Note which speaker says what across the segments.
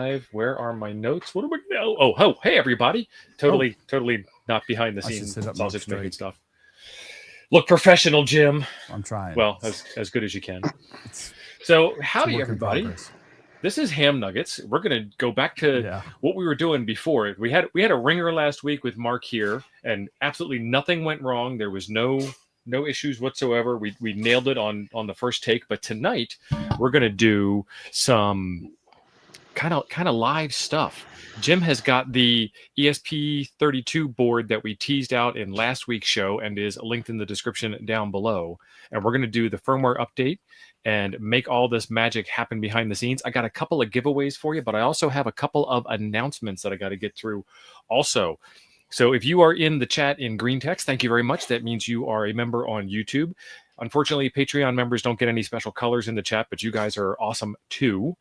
Speaker 1: live. Where are my notes? What do we know? Oh, hey everybody! Totally not behind the scenes sausage making stuff. Look professional, Jim.
Speaker 2: I'm trying.
Speaker 1: Well, as good as you can. So, howdy everybody. This is Ham Nuggets. We're gonna go back to what we were doing before. We had a ringer last week with Mark here, and absolutely nothing went wrong. There was no issues whatsoever. We nailed it on the first take. But tonight we're gonna do some kind of live stuff. Jim has got the ESP32 board that we teased out in last week's show and is linked in the description down below. And we're going to do the firmware update and make all this magic happen behind the scenes. I got a couple of giveaways for you, but I also have a couple of announcements that I got to get through also. So if you are in the chat in green text, thank you very much. That means you are a member on YouTube. Unfortunately, Patreon members don't get any special colors in the chat, but you guys are awesome too.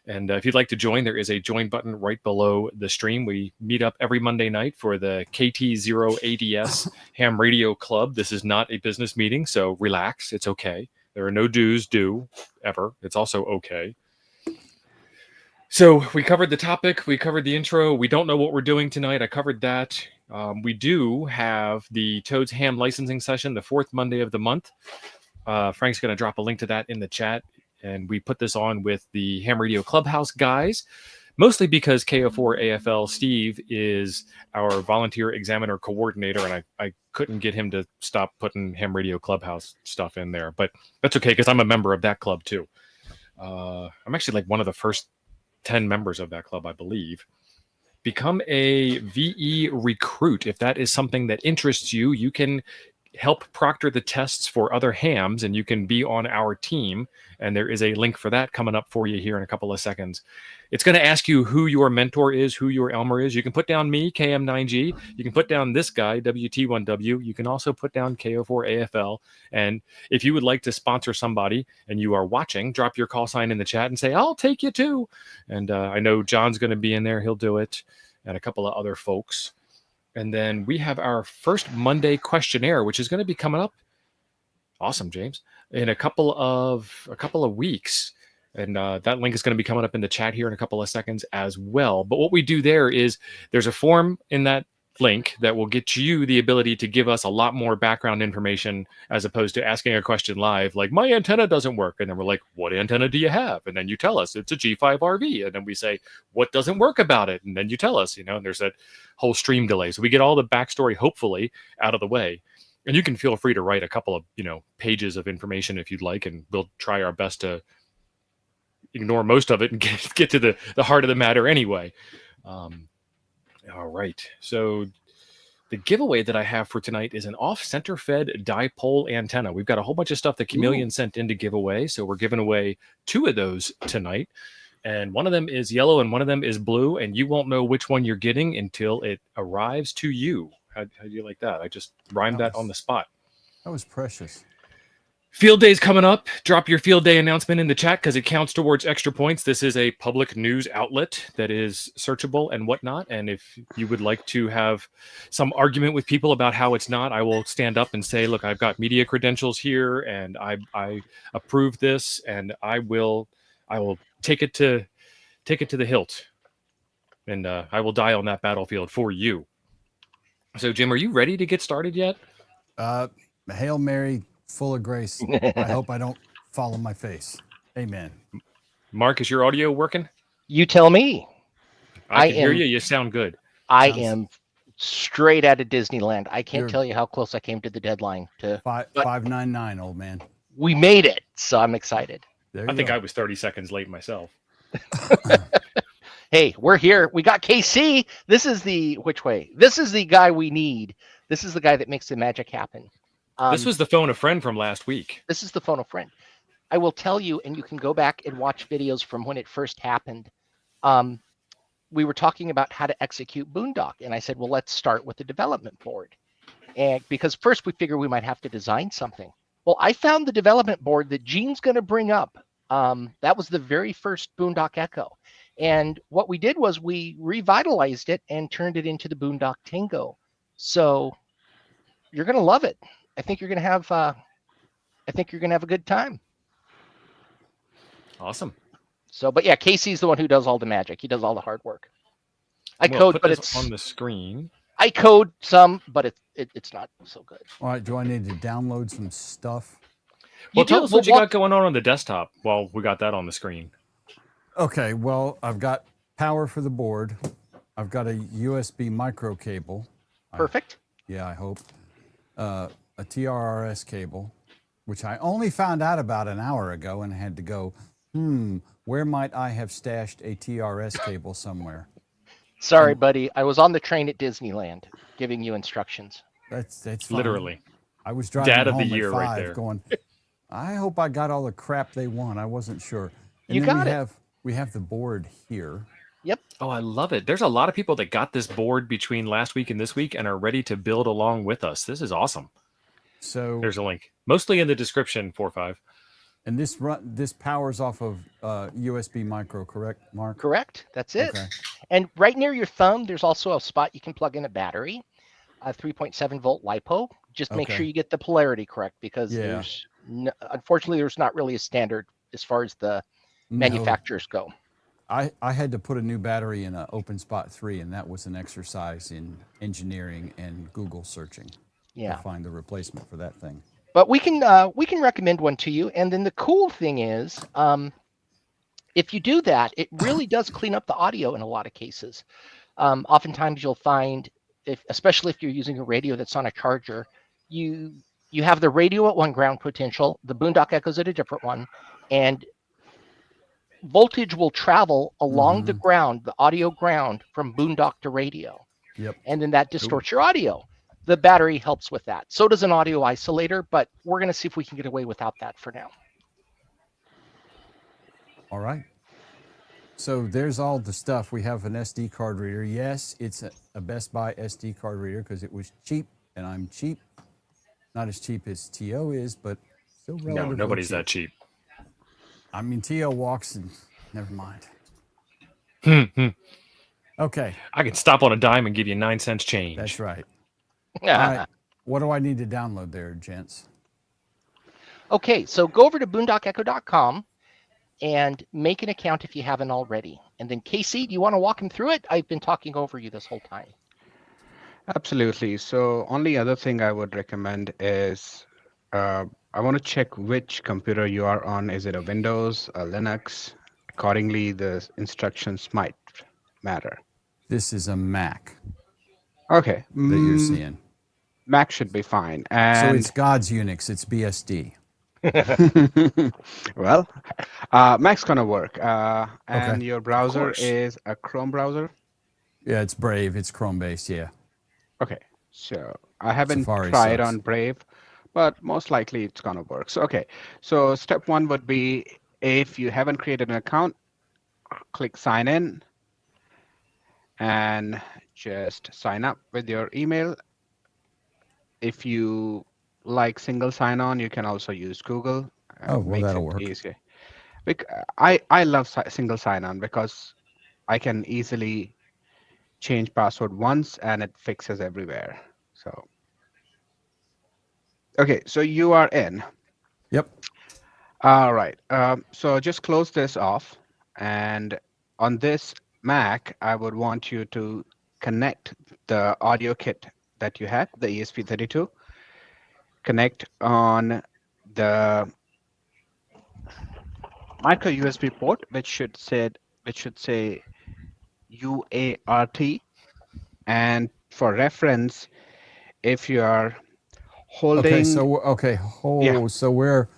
Speaker 1: And if you'd like to join, there is a join button right below the stream. We meet up every Monday night for the KT0ADS Ham Radio Club. This is not a business meeting, so relax. It's okay. There are no dues due ever. It's also okay. So we covered the topic. We covered the intro. We don't know what we're doing tonight. I covered that. We do have the Toad's Ham licensing session, the fourth Monday of the month. Frank's going to drop a link to that in the chat. And we put this on with the Ham Radio Clubhouse guys, mostly because KO4 AFL Steve is our volunteer examiner coordinator, and I couldn't get him to stop putting Ham Radio Clubhouse stuff in there. But that's okay, because I'm a member of that club, too. I'm actually like one of the first 10 members of that club, I believe. Become a VE recruit. If that is something that interests you, you can help proctor the tests for other hams, and you can be on our team. And there is a link for that coming up for you here in a couple of seconds. It's going to ask you who your mentor is, who your Elmer is. You can put down me, KM9G. You can put down this guy, WT1W. You can also put down KO4AFL. And if you would like to sponsor somebody and you are watching, drop your call sign in the chat and say, I'll take you too. And I know John's going to be in there. He'll do it. And a couple of other folks. And then we have our first Monday questionnaire, which is going to be coming up. Awesome, James. In a couple of weeks. And that link is going to be coming up in the chat here in a couple of seconds as well. But what we do there is there's a form in that link that will get you the ability to give us a lot more background information as opposed to asking a question live, like, my antenna doesn't work. And then we're like, what antenna do you have? And then you tell us it's a G5RV. And then we say, what doesn't work about it? And then you tell us, and there's that whole stream delay. So we get all the backstory, hopefully, out of the way. And you can feel free to write a couple of, pages of information if you'd like, and we'll try our best to ignore most of it and get to the heart of the matter anyway. All right. So the giveaway that I have for tonight is an off-center fed dipole antenna. We've got a whole bunch of stuff that Chameleon sent in to give away. So we're giving away 2 of those tonight. And one of them is yellow and one of them is blue. And you won't know which one you're getting until it arrives to you. How do you like that? I just rhymed that on the spot.
Speaker 2: That was precious.
Speaker 1: Field day's coming up. Drop your field day announcement in the chat because it counts towards extra points. This is a public news outlet that is searchable and whatnot. And if you would like to have some argument with people about how it's not, I will stand up and say, look, I've got media credentials here and I approve this, and I will take it to the hilt. And I will die on that battlefield for you. So, Jim, are you ready to get started yet?
Speaker 2: Hail Mary, full of grace. I hope I don't fall on my face. Amen.
Speaker 1: Mark, is your audio working?
Speaker 3: You tell me.
Speaker 1: I can hear you. You sound good.
Speaker 3: I am straight out of Disneyland. I can't tell you how close I came to the deadline.
Speaker 2: 599, old man.
Speaker 3: We made it, so I'm excited.
Speaker 1: I think I was 30 seconds late myself.
Speaker 3: Hey, we're here. We got KC. This is which way? This is the guy we need. This is the guy that makes the magic happen.
Speaker 1: This was the phone a friend from last week.
Speaker 3: This is the phone a friend. I will tell you, and you can go back and watch videos from when it first happened. We were talking about how to execute Boondock, and I said, well, let's start with the development board. And because first we figured we might have to design something. Well, I found the development board that Gene's going to bring up. That was the very first Boondock Echo. And what we did was we revitalized it and turned it into the Boondock Tango. So you're going to love it. I think you're going to have a good time.
Speaker 1: Awesome.
Speaker 3: So, but yeah, Casey's the one who does all the magic. He does all the hard work. I
Speaker 1: We'll
Speaker 3: code,
Speaker 1: put
Speaker 3: but
Speaker 1: this
Speaker 3: it's
Speaker 1: on the screen.
Speaker 3: I code some, but it's not so good.
Speaker 2: All right. Do I need to download some stuff?
Speaker 1: Well, tell us what you got going on the desktop while we got that on the screen.
Speaker 2: Okay. Well, I've got power for the board. I've got a USB micro cable.
Speaker 3: Perfect.
Speaker 2: I hope. A TRRS cable, which I only found out about an hour ago and had to go, where might I have stashed a TRS cable somewhere?
Speaker 3: Sorry, buddy. I was on the train at Disneyland giving you instructions.
Speaker 2: That's fine.
Speaker 1: Literally.
Speaker 2: I was driving
Speaker 1: Dad
Speaker 2: home
Speaker 1: of the year
Speaker 2: at 5
Speaker 1: right there.
Speaker 2: going, I hope I got all the crap they want. I wasn't sure. And
Speaker 3: you
Speaker 2: then
Speaker 3: got it.
Speaker 2: We have the board here.
Speaker 3: Yep.
Speaker 1: Oh, I love it. There's a lot of people that got this board between last week and this week and are ready to build along with us. This is awesome.
Speaker 2: So
Speaker 1: there's a link, mostly in the description, 4.5.
Speaker 2: And this powers off of USB micro, correct, Mark?
Speaker 3: Correct. That's it.
Speaker 2: Okay.
Speaker 3: And right near your thumb, there's also a spot you can plug in a battery, a 3.7 volt LiPo. Just make sure you get the polarity correct, because unfortunately, there's not really a standard as far as the manufacturers go.
Speaker 2: I had to put a new battery in an OpenSpot 3, and that was an exercise in engineering and Google searching to find the replacement for that thing.
Speaker 3: But we can recommend one to you. And then the cool thing is, if you do that, it really does clean up the audio in a lot of cases. Oftentimes you'll find, especially if you're using a radio that's on a charger, you have the radio at one ground potential, the Boondock Echo's at a different one, and voltage will travel along the ground, the audio ground, from Boondock to radio.
Speaker 2: Yep.
Speaker 3: And then that distorts your audio. The battery helps with that. So does an audio isolator, but we're going to see if we can get away without that for now.
Speaker 2: All right. So there's all the stuff. We have an SD card reader. Yes, it's a Best Buy SD card reader because it was cheap, and I'm cheap. Not as cheap as TO is, but still relatively
Speaker 1: No, nobody's
Speaker 2: cheap.
Speaker 1: that cheap.
Speaker 2: I mean, TO walks and never mind. Okay.
Speaker 1: I can stop on a dime and give you 9 cents change.
Speaker 2: That's right. All right. What do I need to download there, gents?
Speaker 3: Okay, so go over to boondockecho.com and make an account if you haven't already. And then Casey, do you want to walk him through it? I've been talking over you this whole time.
Speaker 4: Absolutely. So only other thing I would recommend is I want to check which computer you are on. Is it a Windows, a Linux? Accordingly, the instructions might matter.
Speaker 2: This is a Mac.
Speaker 4: Okay.
Speaker 2: That you're seeing.
Speaker 4: Mac should be fine. And
Speaker 2: so it's God's Unix. It's BSD.
Speaker 4: Well, Mac's going to work. And your browser is a Chrome browser?
Speaker 2: Yeah, it's Brave. It's Chrome-based, yeah.
Speaker 4: Okay. So I haven't
Speaker 2: Safari
Speaker 4: tried
Speaker 2: sucks.
Speaker 4: on Brave, but most likely it's going to work. So, okay. So step one would be, if you haven't created an account, click sign in and just sign up with your email. If you like single sign-on, you can also use Google.
Speaker 2: Oh, well, that'll work.
Speaker 4: Easy. I love single sign-on because I can easily change password once and it fixes everywhere. So, okay, so you are in.
Speaker 2: Yep.
Speaker 4: All right. So just close this off, and on this Mac, I would want you to connect the audio kit that you had, the ESP32. Connect on the micro USB port, which should say UART. And for reference, if you are holding,
Speaker 2: so we're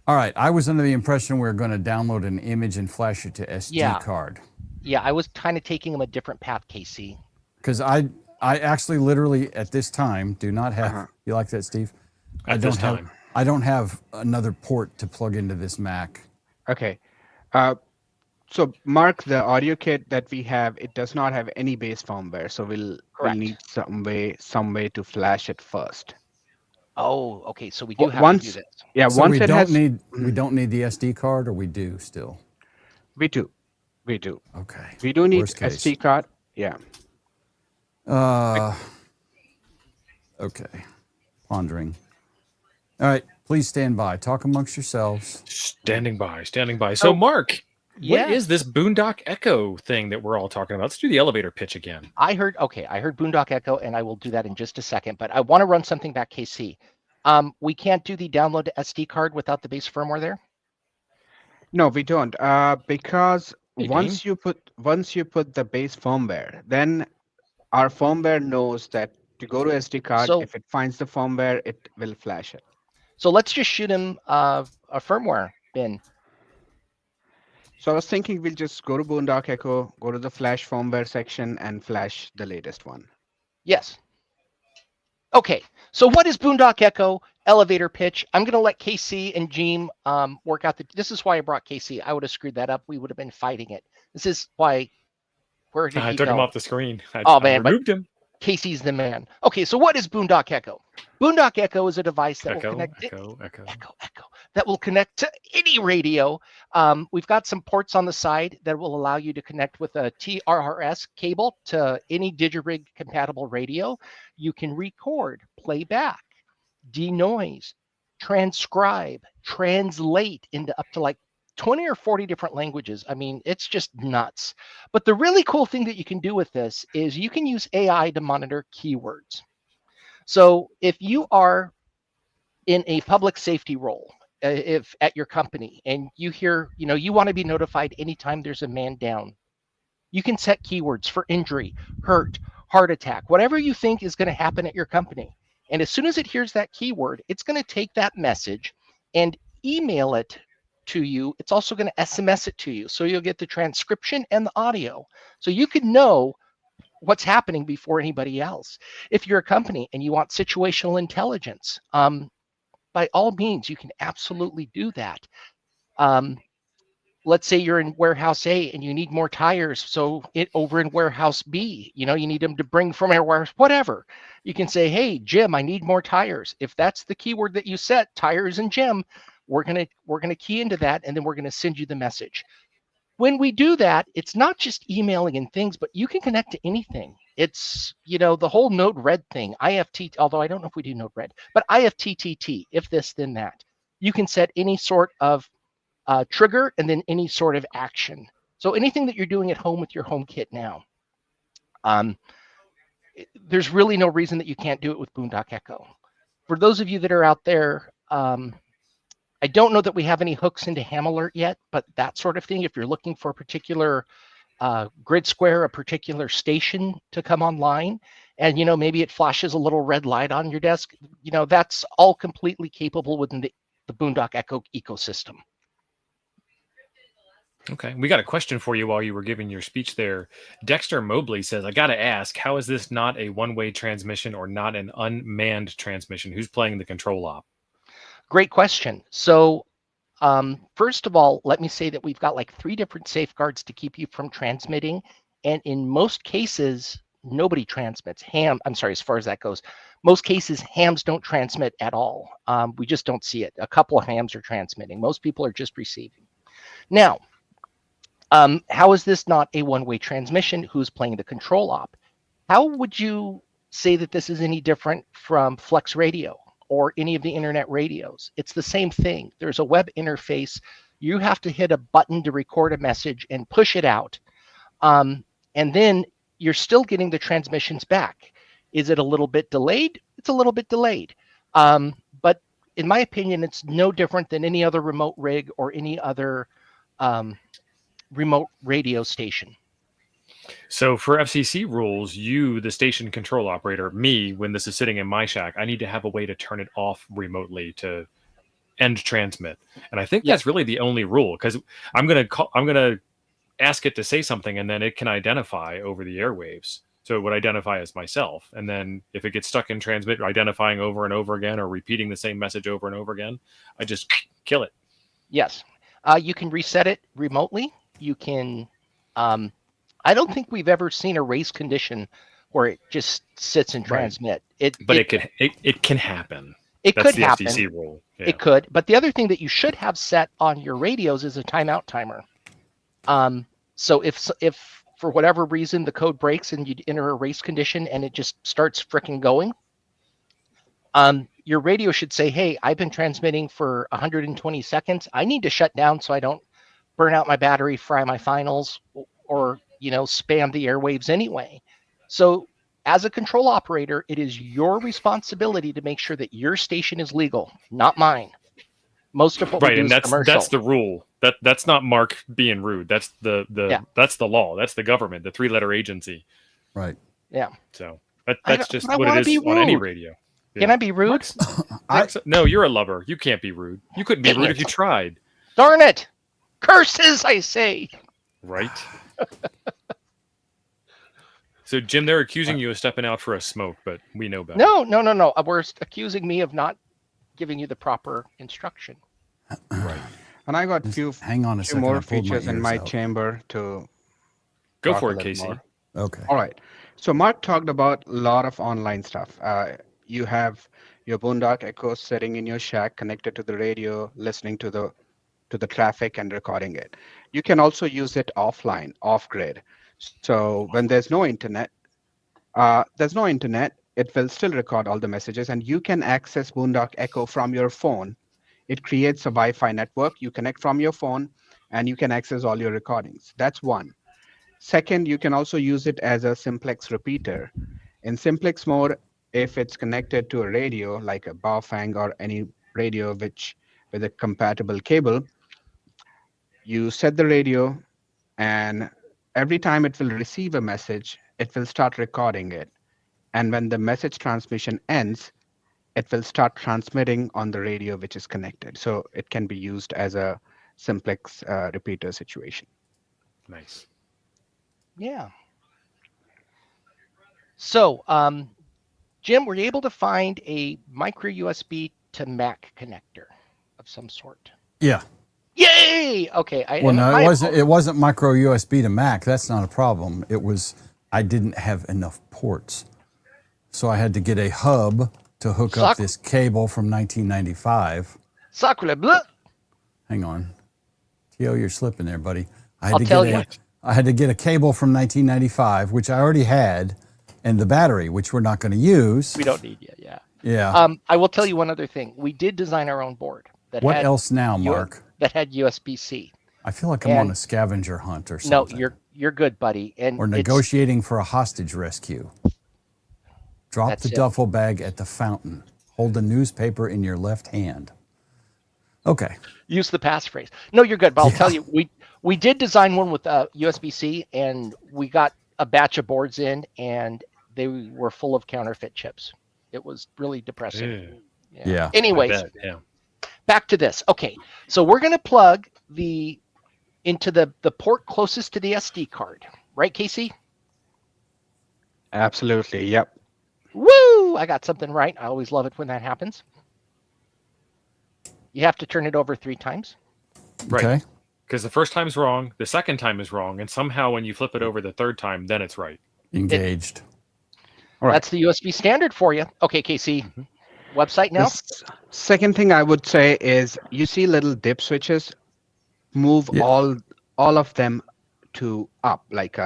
Speaker 2: all right. I was under the impression we were going to download an image and flash it to SD card.
Speaker 3: Yeah, I was kind of taking them a different path, Casey.
Speaker 2: Because I actually literally at this time do not have. You like that, Steve?
Speaker 1: At this time,
Speaker 2: I don't have another port to plug into this Mac.
Speaker 4: Okay. So mark the audio kit that we have. It does not have any base firmware, so we'll need some way to flash it first.
Speaker 3: Oh, okay. So we do have to do this.
Speaker 4: Yeah.
Speaker 2: So
Speaker 4: once
Speaker 2: we
Speaker 4: it
Speaker 2: don't
Speaker 4: has,
Speaker 2: we don't need the SD card, or we do still.
Speaker 4: We do.
Speaker 2: Okay.
Speaker 4: We do need
Speaker 2: Worst case.
Speaker 4: SD card. Yeah.
Speaker 2: Okay. Pondering. All right. Please stand by. Talk amongst yourselves.
Speaker 1: Standing by, standing by. So, Mark, what is this Boondock Echo thing that we're all talking about? Let's do the elevator pitch again.
Speaker 3: I heard Boondock Echo, and I will do that in just a second, but I want to run something back, KC. We can't do the download to SD card without the base firmware there?
Speaker 4: No, we don't, because once you put the base firmware, then our firmware knows that to go to SD card, if it finds the firmware, it will flash it.
Speaker 3: So let's just shoot him a firmware bin.
Speaker 4: So I was thinking we'll just go to Boondock Echo, go to the flash firmware section, and flash the latest one.
Speaker 3: Yes. Okay, so what is Boondock Echo elevator pitch? I'm going to let KC and Jeem work out this is why I brought KC. I would have screwed that up. We would have been fighting it. This is why. Where did he go?
Speaker 1: I took him off the screen.
Speaker 3: I
Speaker 1: removed him.
Speaker 3: Casey's the man. Okay, so what is Boondock Echo? Boondock Echo is a device that will connect that will connect to any radio. We've got some ports on the side that will allow you to connect with a TRRS cable to any Digirig compatible radio. You can record, play back, denoise, transcribe, translate into up to like 20 or 40 different languages. I mean, it's just nuts. But the really cool thing that you can do with this is you can use AI to monitor keywords. So if you are in a public safety role, if at your company, and you hear, you want to be notified anytime there's a man down, you can set keywords for injury, hurt, heart attack, whatever you think is going to happen at your company. And as soon as it hears that keyword, it's going to take that message and email it to you. It's also going to SMS it to you. So you'll get the transcription and the audio. So you can know what's happening before anybody else. If you're a company and you want situational intelligence, by all means, you can absolutely do that. Let's say you're in warehouse A and you need more tires. So over in warehouse B, you need them to bring from warehouse, whatever. You can say, hey, Jim, I need more tires. If that's the keyword that you set, tires and Jim, we're gonna key into that, and then we're gonna send you the message. When we do that, it's not just emailing and things, but you can connect to anything. It's, the whole Node-RED thing, IFT, although I don't know if we do Node-RED, but IFTTT, if this, then that. You can set any sort of trigger and then any sort of action. So anything that you're doing at home with your HomeKit now, there's really no reason that you can't do it with Boondock Echo. For those of you that are out there, I don't know that we have any hooks into Ham Alert yet, but that sort of thing, if you're looking for a particular grid square, a particular station to come online, and maybe it flashes a little red light on your desk, that's all completely capable within the Boondock Echo ecosystem.
Speaker 1: Okay, we got a question for you while you were giving your speech there. Dexter Mobley says, I got to ask, how is this not a one-way transmission or not an unmanned transmission? Who's playing the control op?
Speaker 3: Great question. So first of all, let me say that we've got like 3 different safeguards to keep you from transmitting. And in most cases, nobody transmits. As far as that goes, most cases, hams don't transmit at all. We just don't see it. A couple of hams are transmitting. Most people are just receiving. Now, how is this not a one-way transmission? Who's playing the control op? How would you say that this is any different from Flex Radio or any of the internet radios? It's the same thing. There's a web interface. You have to hit a button to record a message and push it out. And then you're still getting the transmissions back. Is it a little bit delayed? It's a little bit delayed. But in my opinion, it's no different than any other remote rig or any other remote radio station.
Speaker 1: So for FCC rules, you, the station control operator, me, when this is sitting in my shack, I need to have a way to turn it off remotely to end transmit. And I think that's really the only rule, because I'm gonna ask it to say something, and then it can identify over the airwaves. So it would identify as myself. And then if it gets stuck in transmit, identifying over and over again or repeating the same message over and over again, I just kill it.
Speaker 3: Yes. You can reset it remotely. You can... I don't think we've ever seen a race condition where it just sits and transmit.
Speaker 1: It can happen.
Speaker 3: It could happen.
Speaker 1: That's the FCC rule. Yeah.
Speaker 3: It could. But the other thing that you should have set on your radios is a timeout timer. So if for whatever reason the code breaks and you enter a race condition and it just starts fricking going, your radio should say, hey, I've been transmitting for 120 seconds. I need to shut down so I don't burn out my battery, fry my finals, or spam the airwaves anyway. So as a control operator, it is your responsibility to make sure that your station is legal, not mine. Most of what we do
Speaker 1: and
Speaker 3: is commercial.
Speaker 1: That's the rule. That's not Mark being rude. That's that's the law. That's the government, the 3-letter agency.
Speaker 2: Right.
Speaker 3: Yeah.
Speaker 1: So that's just what it is on any radio. Yeah.
Speaker 3: Can I be rude?
Speaker 1: No, you're a lover. You can't be rude. You couldn't be rude if you tried.
Speaker 3: Darn it! Curses, I say.
Speaker 1: Right. So, Jim, they're accusing you of stepping out for a smoke, but we know better.
Speaker 3: No. We're accusing me of not giving you the proper instruction.
Speaker 1: Right.
Speaker 4: And I got few more features in my chamber to
Speaker 1: go for it, Casey.
Speaker 4: More.
Speaker 2: Okay.
Speaker 4: All right. So Mark talked about a lot of online stuff. You have your Boondock Echo sitting in your shack, connected to the radio, listening to the traffic and recording it. You can also use it offline, off grid. So when there's no internet, it will still record all the messages, and you can access Boondock Echo from your phone. It creates a Wi-Fi network. You connect from your phone, and you can access all your recordings. That's one. Second, you can also use it as a simplex repeater. In simplex mode, if it's connected to a radio, like a Baofeng or any radio with a compatible cable, you set the radio, and every time it will receive a message, it will start recording it. And when the message transmission ends, it will start transmitting on the radio which is connected. So it can be used as a simplex repeater situation.
Speaker 1: Nice.
Speaker 3: Yeah. So, Jim, were you able to find a micro USB to Mac connector of some sort?
Speaker 2: Yeah.
Speaker 3: Yay! Okay.
Speaker 2: It wasn't micro USB to Mac. That's not a problem. It was I didn't have enough ports, so I had to get a hub to hook up this cable from 1995.
Speaker 3: Sacre bleu!
Speaker 2: Hang on, Tio, you're slipping there, buddy. I had to get a cable from 1995, which I already had, and the battery, which we're not going to use.
Speaker 3: We don't need yet. Yeah.
Speaker 2: Yeah.
Speaker 3: I will tell you one other thing. We did design our own board.
Speaker 2: What else now, Mark?
Speaker 3: That had USB-C.
Speaker 2: I feel like I'm on a scavenger hunt or something.
Speaker 3: No, you're good, buddy. And
Speaker 2: we're negotiating for a hostage rescue. Drop the duffel bag at the fountain. Hold the newspaper in your left hand. Okay.
Speaker 3: Use the passphrase. No, you're good, but I'll tell you, we did design one with USB-C, and we got a batch of boards in, and they were full of counterfeit chips. It was really depressing.
Speaker 2: Yeah.
Speaker 3: Anyways, back to this. Okay, so we're going to plug into the port closest to the SD card. Right, Casey?
Speaker 4: Absolutely, yep.
Speaker 3: Woo! I got something right. I always love it when that happens. You have to turn it over 3 times.
Speaker 1: Right.
Speaker 2: Okay.
Speaker 1: Because the first time's wrong, the second time is wrong, and somehow when you flip it over the third time, then it's right.
Speaker 2: Engaged.
Speaker 3: All right. That's the USB standard for you. Okay, Casey. Mm-hmm. Website now?
Speaker 4: Second thing I would say is you see little dip switches. Move all of them to up, like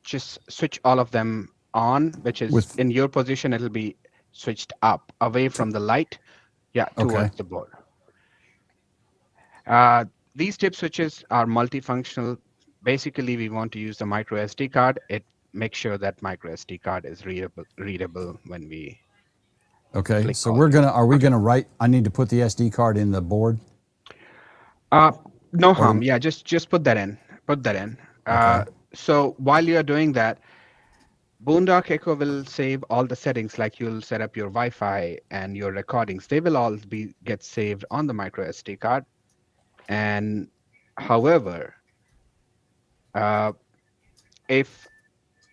Speaker 4: just switch all of them on, which is in your position, it'll be switched up, away from the light, towards the board. These dip switches are multifunctional. Basically, we want to use the micro SD card. It makes sure that micro SD card is readable when we.
Speaker 2: Okay, so are we gonna write? I need to put the SD card in the board.
Speaker 4: No harm. Yeah, just put that in. Okay. So while you're doing that, Boondock Echo will save all the settings, like you'll set up your Wi-Fi and your recordings. They will all get saved on the micro SD card. And however, if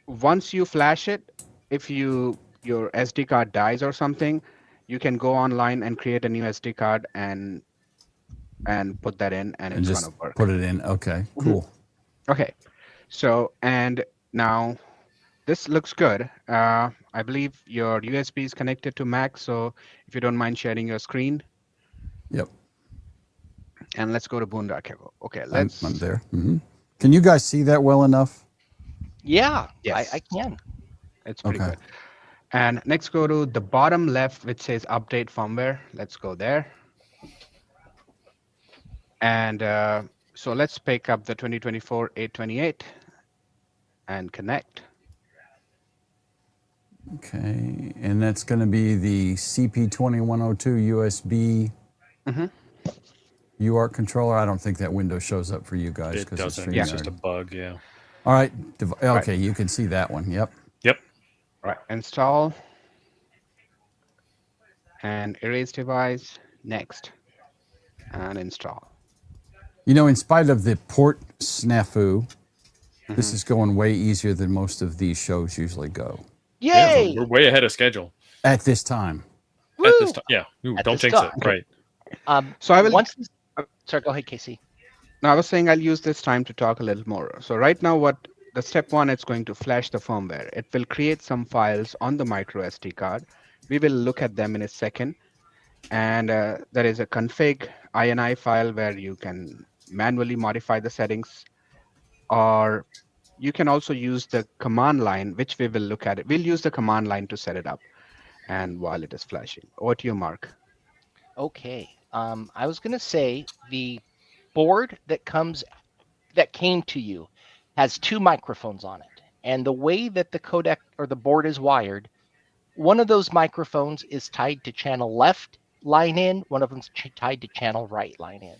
Speaker 4: once you flash it, if your SD card dies or something, you can go online and create a new SD card and put that in, and it's going to work.
Speaker 2: Put it in. Okay, cool.
Speaker 4: Okay, so and now this looks good. I believe your USB is connected to Mac, so if you don't mind sharing your screen.
Speaker 2: Yep.
Speaker 4: And let's go to Boondock Echo. Okay,
Speaker 2: I'm there. Mm-hmm. Can you guys see that well enough?
Speaker 3: Yeah,
Speaker 4: yes.
Speaker 3: I can.
Speaker 4: It's pretty good. And next, go to the bottom left, which says update firmware. Let's go there. And so let's pick up the 2024-828 and connect.
Speaker 2: Okay, and that's going to be the CP2102 USB UART controller. I don't think that window shows up for you guys.
Speaker 1: It doesn't.
Speaker 2: It's
Speaker 1: It's just a bug, yeah.
Speaker 2: All right, okay, you can see that one, yep.
Speaker 1: Yep.
Speaker 4: All right, install. And erase device, next, and install.
Speaker 2: You know, in spite of the port snafu, this is going way easier than most of these shows usually go.
Speaker 3: Yay!
Speaker 1: Yeah, we're way ahead of schedule.
Speaker 2: At this time.
Speaker 3: Woo!
Speaker 1: At this time, yeah. Ooh,
Speaker 3: At
Speaker 1: don't
Speaker 3: this
Speaker 1: jinx
Speaker 3: time.
Speaker 1: it. Right.
Speaker 4: So I will.
Speaker 3: Sorry, go ahead, Casey.
Speaker 4: Now I was saying I'll use this time to talk a little more. So right now, what the step one, it's going to flash the firmware. It will create some files on the micro SD card. We will look at them in a second. And there is a config INI file where you can manually modify the settings, or you can also use the command line, which we will look at it. We'll use the command line to set it up and while it is flashing. Over to you, Mark.
Speaker 3: Okay. I was going to say the board that came to you has two microphones on it. And the way that the codec or the board is wired, one of those microphones is tied to channel left line in, one of them's tied to channel right line in.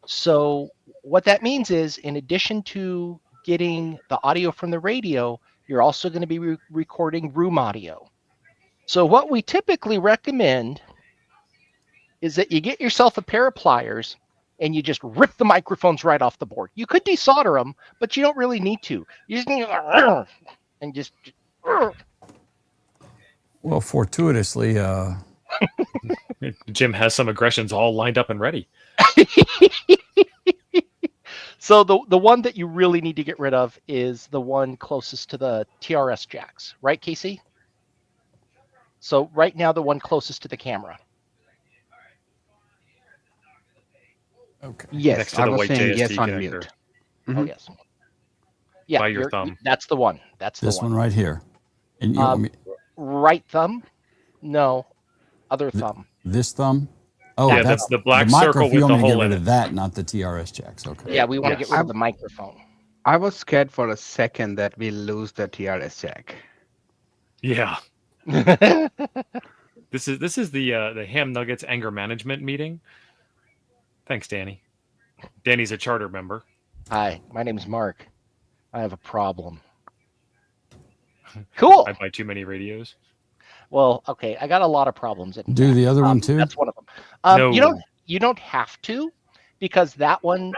Speaker 3: So what that means is, in addition to getting the audio from the radio, you're also going to be recording room audio. So what we typically recommend is that you get yourself a pair of pliers and you just rip the microphones right off the board. You could desolder them, but you don't really need to. You just need to and just.
Speaker 2: Well, fortuitously,
Speaker 1: Jim has some aggressions all lined up and ready.
Speaker 3: So the one that you really need to get rid of is the one closest to the TRS jacks, right, Casey? So right now, the one closest to the camera.
Speaker 2: okay.
Speaker 4: Yes,
Speaker 1: Next to
Speaker 4: I
Speaker 1: the
Speaker 4: was
Speaker 1: white
Speaker 4: saying
Speaker 1: JST
Speaker 4: yes on
Speaker 1: connector.
Speaker 4: mute.
Speaker 3: Oh, yes. Yeah,
Speaker 1: By your thumb.
Speaker 3: That's the one. That's the
Speaker 2: This one right here. And you want me,
Speaker 3: Right thumb? No, other thumb.
Speaker 2: this thumb? Oh,
Speaker 1: Yeah, that's the black
Speaker 2: the
Speaker 1: circle
Speaker 2: microphone. You
Speaker 1: with
Speaker 2: want
Speaker 1: the
Speaker 2: me to
Speaker 1: hole
Speaker 2: get
Speaker 1: in
Speaker 2: rid
Speaker 1: it.
Speaker 2: of that, not the TRS jacks. Okay.
Speaker 3: Yeah, we want to
Speaker 1: Yes.
Speaker 3: get rid of the microphone.
Speaker 4: I was scared for a second that we'll lose the TRS jack.
Speaker 1: Yeah. This is the Ham Nuggets anger management meeting. Thanks, Danny. Danny's a charter member.
Speaker 3: Hi, my name's Mark. I have a problem. Cool.
Speaker 1: I buy too many radios.
Speaker 3: Well, okay, I got a lot of problems.
Speaker 2: Do the other one too?
Speaker 3: That's one of them.
Speaker 1: No.
Speaker 3: You don't have to, because that one,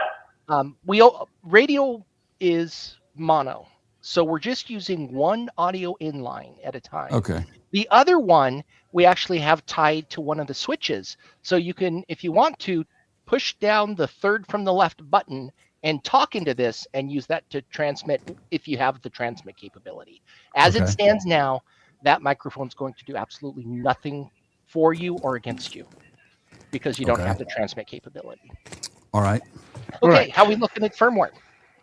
Speaker 3: radio is mono, so we're just using one audio inline at a time.
Speaker 2: Okay.
Speaker 3: The other one we actually have tied to one of the switches, so you can, if you want to, push down the third from the left button and talk into this and use that to transmit if you have the transmit capability. As it stands now, that microphone's going to do absolutely nothing for you or against you because you don't have the transmit capability.
Speaker 2: All right.
Speaker 3: Okay, how are we looking at firmware?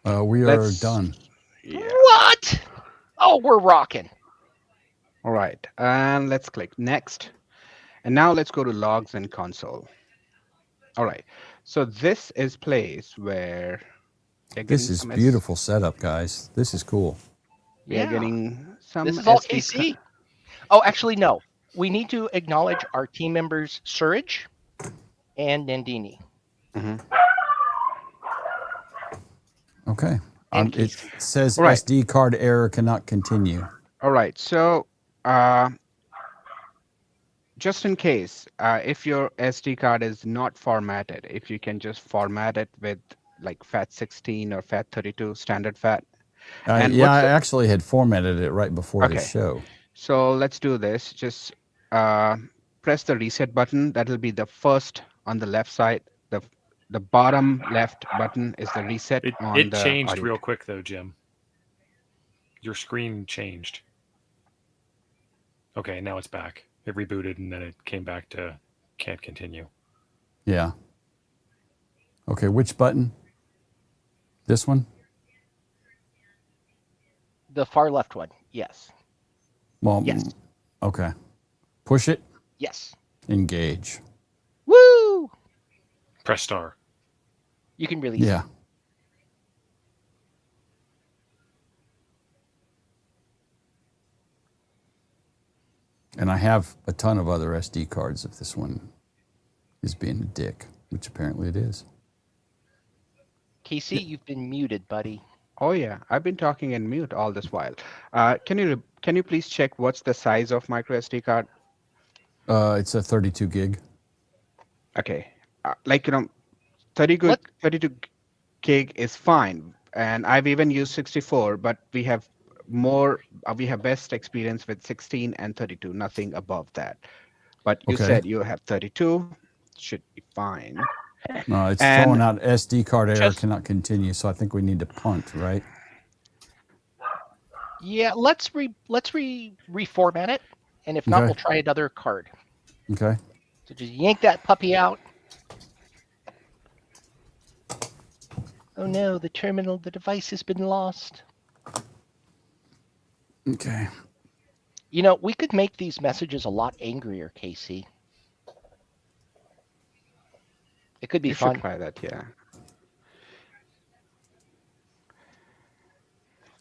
Speaker 2: We are done.
Speaker 4: Yeah.
Speaker 3: What? Oh, we're rocking.
Speaker 4: All right, and let's click next. And now let's go to logs and console. All right, so this is place where
Speaker 2: This is beautiful setup, guys. This is cool.
Speaker 4: We're getting some.
Speaker 3: This is all
Speaker 4: SD
Speaker 3: KC. Oh, actually, no. We need to acknowledge our team members, Surridge and Nandini.
Speaker 2: Okay.
Speaker 3: And
Speaker 2: It says
Speaker 4: Right.
Speaker 2: SD card error cannot continue.
Speaker 4: All right, so just in case, if your SD card is not formatted, if you can just format it with like FAT16 or FAT32 standard FAT. And
Speaker 2: Yeah, I actually had formatted it right before the show.
Speaker 4: So let's do this. Just press the reset button. That'll be the first on the left side. The bottom left button is the reset.
Speaker 1: It changed real quick though, Jim. Your screen changed. Okay, now it's back. It rebooted and then it came back to can't continue.
Speaker 2: Yeah. Okay, which button? This one?
Speaker 3: The far left one, yes.
Speaker 2: Well,
Speaker 3: Yes.
Speaker 2: Okay. Push it.
Speaker 3: Yes.
Speaker 2: Engage.
Speaker 3: Woo!
Speaker 1: Press star.
Speaker 3: You can release.
Speaker 2: Yeah. And I have a ton of other SD cards if this one is being a dick, which apparently it is.
Speaker 3: Casey, you've been muted, buddy.
Speaker 4: Oh yeah, I've been talking in mute all this while. Can you please check what's the size of micro SD card?
Speaker 2: It's a 32 gig.
Speaker 4: Okay, 32 gig is fine, and I've even used 64, but we have best experience with 16 and 32, nothing above that. But you said you have 32, should be fine.
Speaker 2: No, it's throwing out SD card error cannot continue, so I think we need to punt, right?
Speaker 3: Yeah, let's reformat it, and if not, we'll try another card.
Speaker 2: Okay.
Speaker 3: So just yank that puppy out. Oh no, the device has been lost.
Speaker 2: Okay.
Speaker 3: You know, we could make these messages a lot angrier, Casey. It could be fun.
Speaker 4: Should try that, yeah.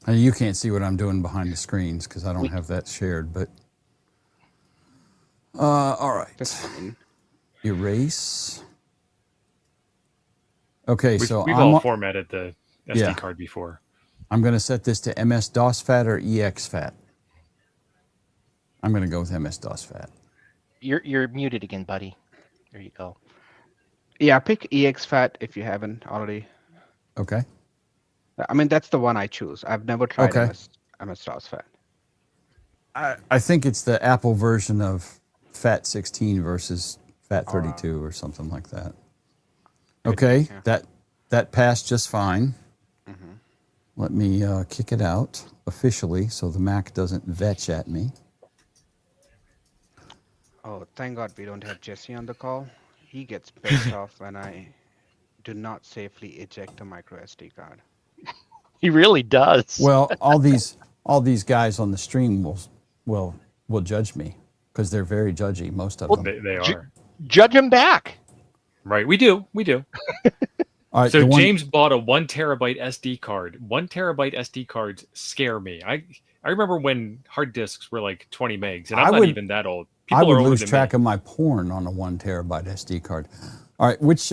Speaker 2: You can't see what I'm doing behind the screens because I don't have that shared, but all right. Erase. Okay,
Speaker 1: we've all formatted the SD card before.
Speaker 2: I'm going to set this to MS-DOS FAT or EX FAT. I'm going to go with MS-DOS FAT.
Speaker 3: You're muted again, buddy. There you go.
Speaker 4: Yeah, pick EX FAT if you haven't already.
Speaker 2: Okay.
Speaker 4: I mean, that's the one I choose. I've never tried MS-DOS FAT.
Speaker 2: I think it's the Apple version of FAT16 versus FAT32 or something like that. Okay, that passed just fine. Mm-hmm. Let me kick it out officially so the Mac doesn't vetch at me.
Speaker 4: Oh, thank God we don't have Jesse on the call. He gets pissed off when I do not safely eject a micro SD card.
Speaker 3: He really does.
Speaker 2: Well, all these guys on the stream will judge me because they're very judgy. Most of them.
Speaker 1: They are.
Speaker 3: Judge them back.
Speaker 1: Right, we do. All right, so James bought a 1 terabyte SD card. 1 terabyte SD cards scare me. I remember when hard disks were like 20 megs, and I'm not even that old.
Speaker 2: I would lose track of my porn on a 1 terabyte SD card. All right, which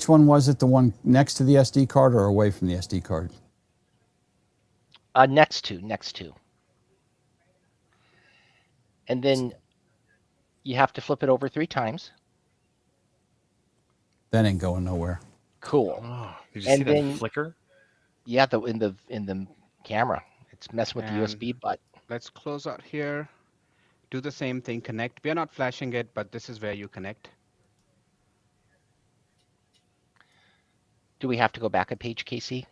Speaker 2: one was it? The one next to the SD card or away from the SD card?
Speaker 3: Next to. And then you have to flip it over 3 times.
Speaker 2: That ain't going nowhere.
Speaker 3: Cool.
Speaker 1: Oh, did you see that flicker?
Speaker 3: Yeah, in the camera. It's messing with the USB butt.
Speaker 4: Let's close out here. Do the same thing, connect. We are not flashing it, but this is where you connect.
Speaker 3: Do we have to go back a page, Casey?